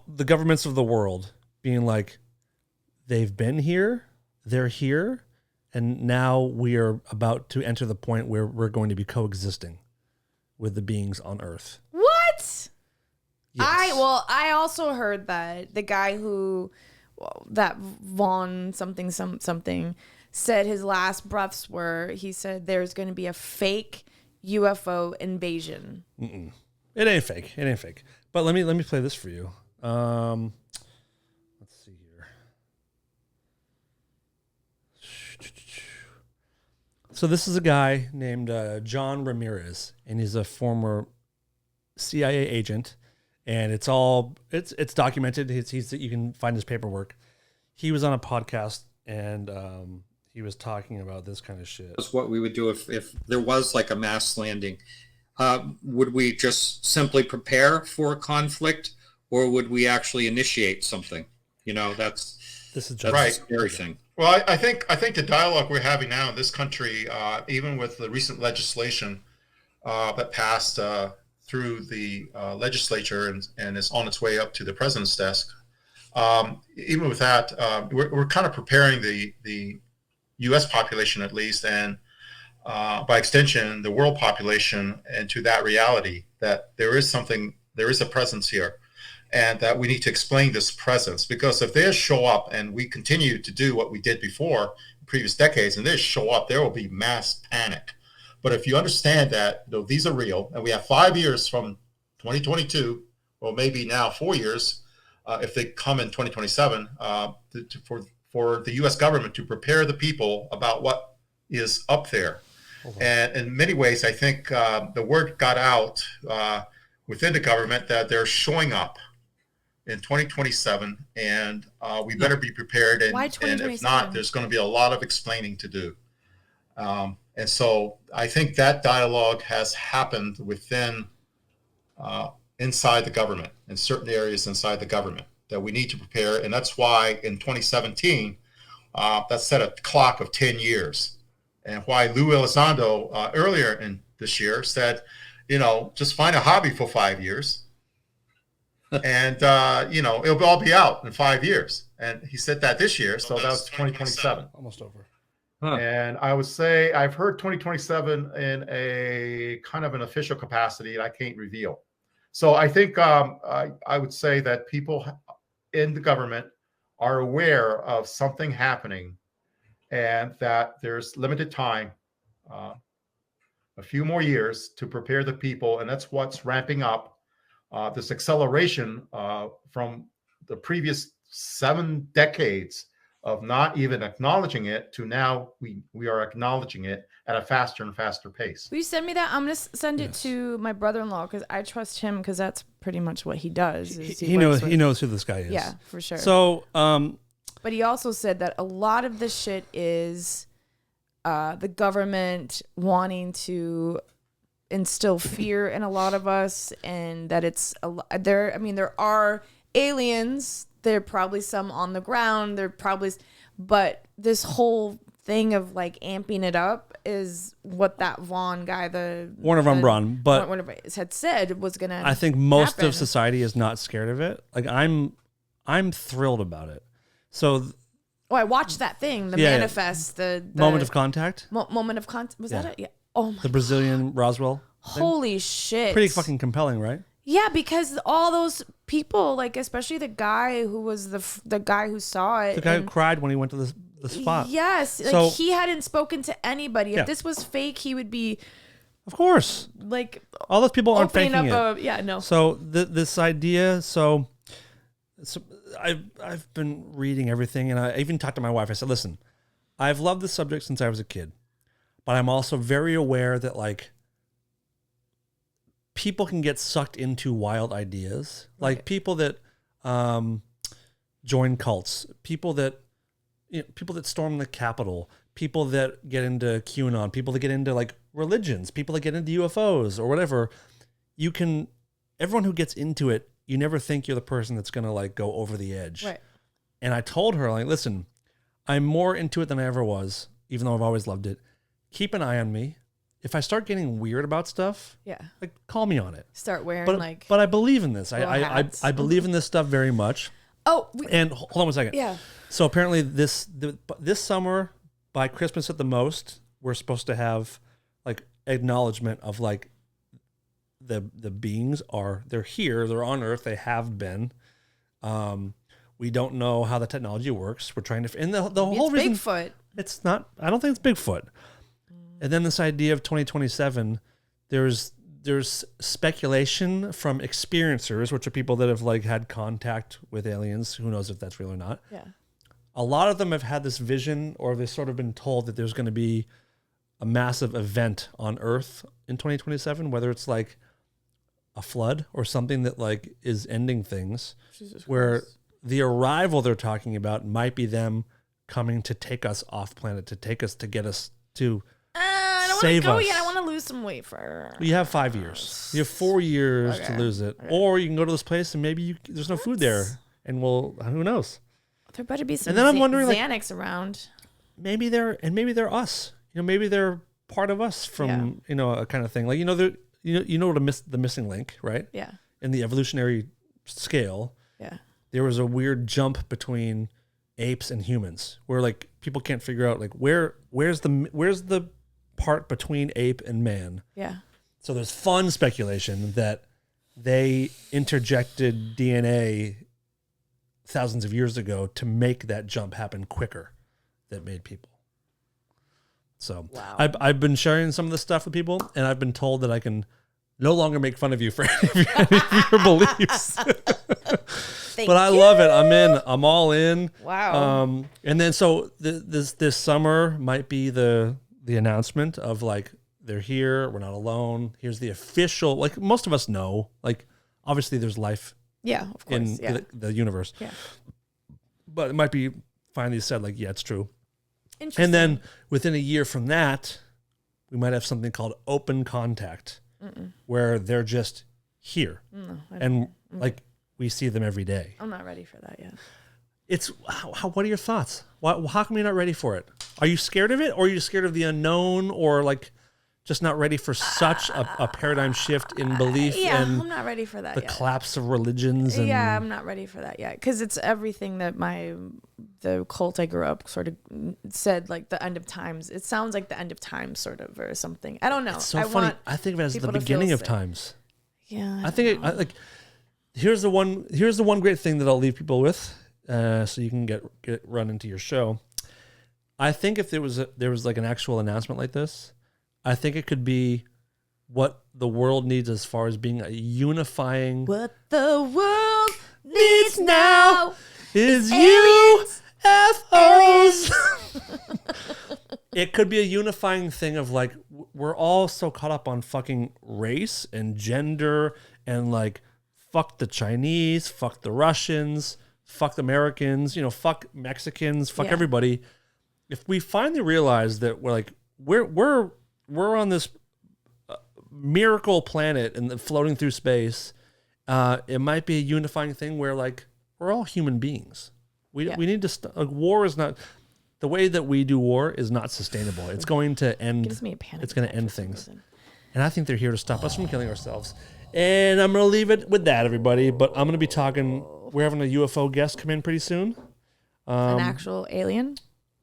The governments of the world being like, they've been here, they're here, and now we are about to enter the point where we're going to be coexisting with the beings on Earth. What? Yes. I also heard that the guy that Vaughn something said his last breaths were, he said there's going to be a fake UFO invasion. Mm-mm. It ain't fake. But let me play this for you. Let's see here. So this is a guy named John Ramirez, and he's a former CIA agent, and it's documented. You can find his paperwork. He was on a podcast, and he was talking about this kind of shit. That's what we would do if there was like a mass landing. Would we just simply prepare for a conflict, or would we actually initiate something? That's right. Everything. Well, I think the dialogue we're having now in this country, even with the recent legislation that passed through the legislature and is on its way up to the president's desk, even with that, we're kind of preparing the U.S. population, at least, and by extension, the world population, into that reality that there is a presence here, and that we need to explain this presence. Because if they show up and we continue to do what we did before in previous decades, and they show up, there will be mass panic. But if you understand that these are real, and we have 5 years from 2022, or maybe now 4 years, if they come in 2027, for the U.S. government to prepare the people about what is up there. And in many ways, I think the word got out within the government that they're showing up in 2027, and we better be prepared. And if not, there's going to be a lot of explaining to do. And so I think that dialogue has happened within inside the government, in certain areas inside the government, that we need to prepare. And that's why in 2017, that set a clock of 10 years. And why Lou Elizondo earlier in this year said, just find a hobby for 5 years, and it'll all be out in 5 years. And he said that this year, so that was 2027, almost over. Huh. And I would say I've heard 2027 in a kind of an official capacity, and I can't reveal. So I think I would say that people in the government are aware of something happening, and that there's limited time, a few more years to prepare the people, and that's what's ramping up this acceleration from the previous 7 decades of not even acknowledging it to now we are acknowledging it at a faster and faster pace. Will you send me that? I'm going to send it to my brother-in-law because I trust him because that's pretty much what he does. He knows who this guy is. Yeah, for sure. So, but he also said that a lot of this shit is the government wanting to instill fear in a lot of us, and that it's there are aliens. There are probably some on the ground. But this whole thing of like amping it up is what that Vaughn guy, Warner von Braun, but had said was gonna. I think most of society is not scared of it. Like I'm thrilled about it. So. Oh, I watched that thing, the manifest, the moment of contact. Moment of contact. Was that it? Yeah. Oh my. The Brazilian Roswell. Holy shit. Pretty fucking compelling, right? Yeah, because all those people, like especially the guy who was the guy who saw it. The guy who cried when he went to the spot. Yes. Like he hadn't spoken to anybody. If this was fake, he would be. Of course. Like all those people aren't faking it. No. So this idea, so I've been reading everything, and I even talked to my wife. I said, listen, I've loved this subject since I was a kid, but I'm also very aware that like people can get sucked into wild ideas, like people that join cults, people that storm the Capitol, people that get into QAnon, people that get into like religions, people that get into UFOs or whatever. Everyone who gets into it, you never think you're the person that's going to like go over the edge. Right. And I told her, like, listen, I'm more into it than I ever was, even though I've always loved it. Keep an eye on me. If I start getting weird about stuff, like call me on it. Start wearing but I believe in this. I believe in this stuff very much. Oh, and hold on one second. Yeah. So apparently this summer, by Christmas at the most, we're supposed to have like acknowledgement of like the beings they're here, they're on Earth, they have been. We don't know how the technology works. We're trying to, and the whole reason Bigfoot. It's not. I don't think it's Bigfoot. And then this idea of 2027, there's speculation from experiencers, which are people that have like had contact with aliens. Who knows if that's real or not? Yeah. A lot of them have had this vision, or they've sort of been told that there's going to be a massive event on Earth in 2027, whether it's like a flood or something that like is ending things. Jesus where Christ. The arrival they're talking about might be them coming to take us off planet, to get us to I don't want to go yet. I want to lose some weight first. You have 5 years. You have 4 years to lose it. Okay. Or you can go to this place and maybe there's no food there. And who knows? There better be some and then I'm wondering, Xanax around. Maybe they're us. Maybe they're part of us from, a kind of thing. Like, the missing link, right? Yeah. In the evolutionary scale. Yeah. There was a weird jump between apes and humans where like people can't figure out like where's the part between ape and man. Yeah. So there's fun speculation that they interjected DNA thousands of years ago to make that jump happen quicker that made people. So wow. I've been sharing some of this stuff with people, and I've been told that I can no longer make fun of you for any of your beliefs. But I love it. I'm in. I'm all in. Wow. And then so this summer might be the announcement of like they're here. We're not alone. Here's the official. Like most of us know. Like obviously there's life. Yeah, of course. In the universe. Yeah. But it might be finally said like, yeah, it's true. Interesting. And then within a year from that, we might have something called open contact, where they're just here, and like we see them every day. I'm not ready for that yet. It's what are your thoughts? How come you're not ready for it? Are you scared of it, or are you scared of the unknown, or like just not ready for such a paradigm shift in belief and I'm not ready for that the yet. collapse of religions. And Yeah, I'm not ready for that yet because it's everything that the cult I grew up sort of said, like the end of times. It sounds like the end of times, sort of, or something. I don't know. It's so funny. I think of it as the beginning of times. Yeah, I think here's the one great thing that I'll leave people with, so you can get run into your show. I think if there was like an actual announcement like this, I think it could be what the world needs as far as being a unifying. What the world needs now is UFOs. It could be a unifying thing of like, we're all so caught up on fucking race and gender and like, fuck the Chinese, fuck the Russians, fuck the Americans, fuck Mexicans, fuck everybody. If we finally realize that we're on this miracle planet and floating through space, it might be a unifying thing where like we're all human beings. We need to war is not the way that we do war is not sustainable. It's going to end. Gives me a panic. It's going to end things, and I think they're here to stop us from killing ourselves. And I'm going to leave it with that, everybody. But I'm going to be talking. We're having a UFO guest come in pretty soon. An actual alien.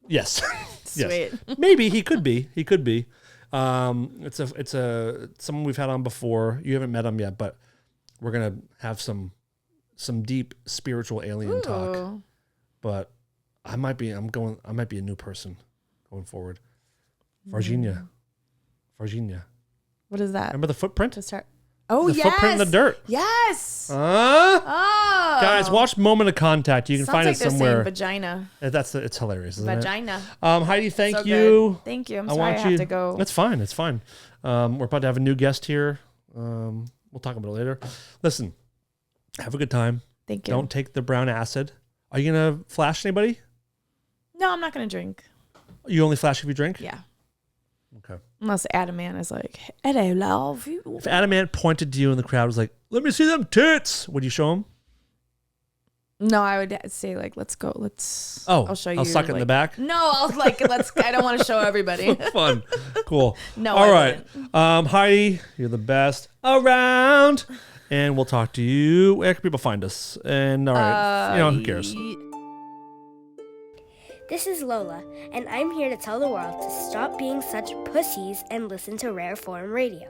Yes. Sweet. Yes. Maybe he could be. He could be. It's someone we've had on before. You haven't met him yet, but we're gonna have some deep spiritual alien talk. But I might be a new person going forward. Varginha. What is that? Remember the footprint? To start. Oh, the footprint in the dirt. Yes. Oh. Guys, watch Moment of Contact. You can find it somewhere. Vagina. It's hilarious. Isn't Vagina. It? Heidi, thank you. Good. Thank you. I'm sorry I have to go. It's fine. It's fine. We're about to have a new guest here. We'll talk about it later. Listen, have a good time. Thank you. Don't take the brown acid. Are you gonna flash anybody? No, I'm not gonna drink. You only flash if you drink? Yeah. Okay. Unless Adamant is like, hello, love you. If Adamant pointed to you in the crowd was like, let me see them tits, would you show him? No, I would say like, let's go. I'll show you. I'll suck it in the back? No, I was like, I don't want to show everybody. Fun. Cool. No, all right. Heidi, you're the best around. And we'll talk to you. Where can people find us? And all right, who cares? This is Lola, and I'm here to tell the world to stop being such pussies and listen to Rare Form Radio.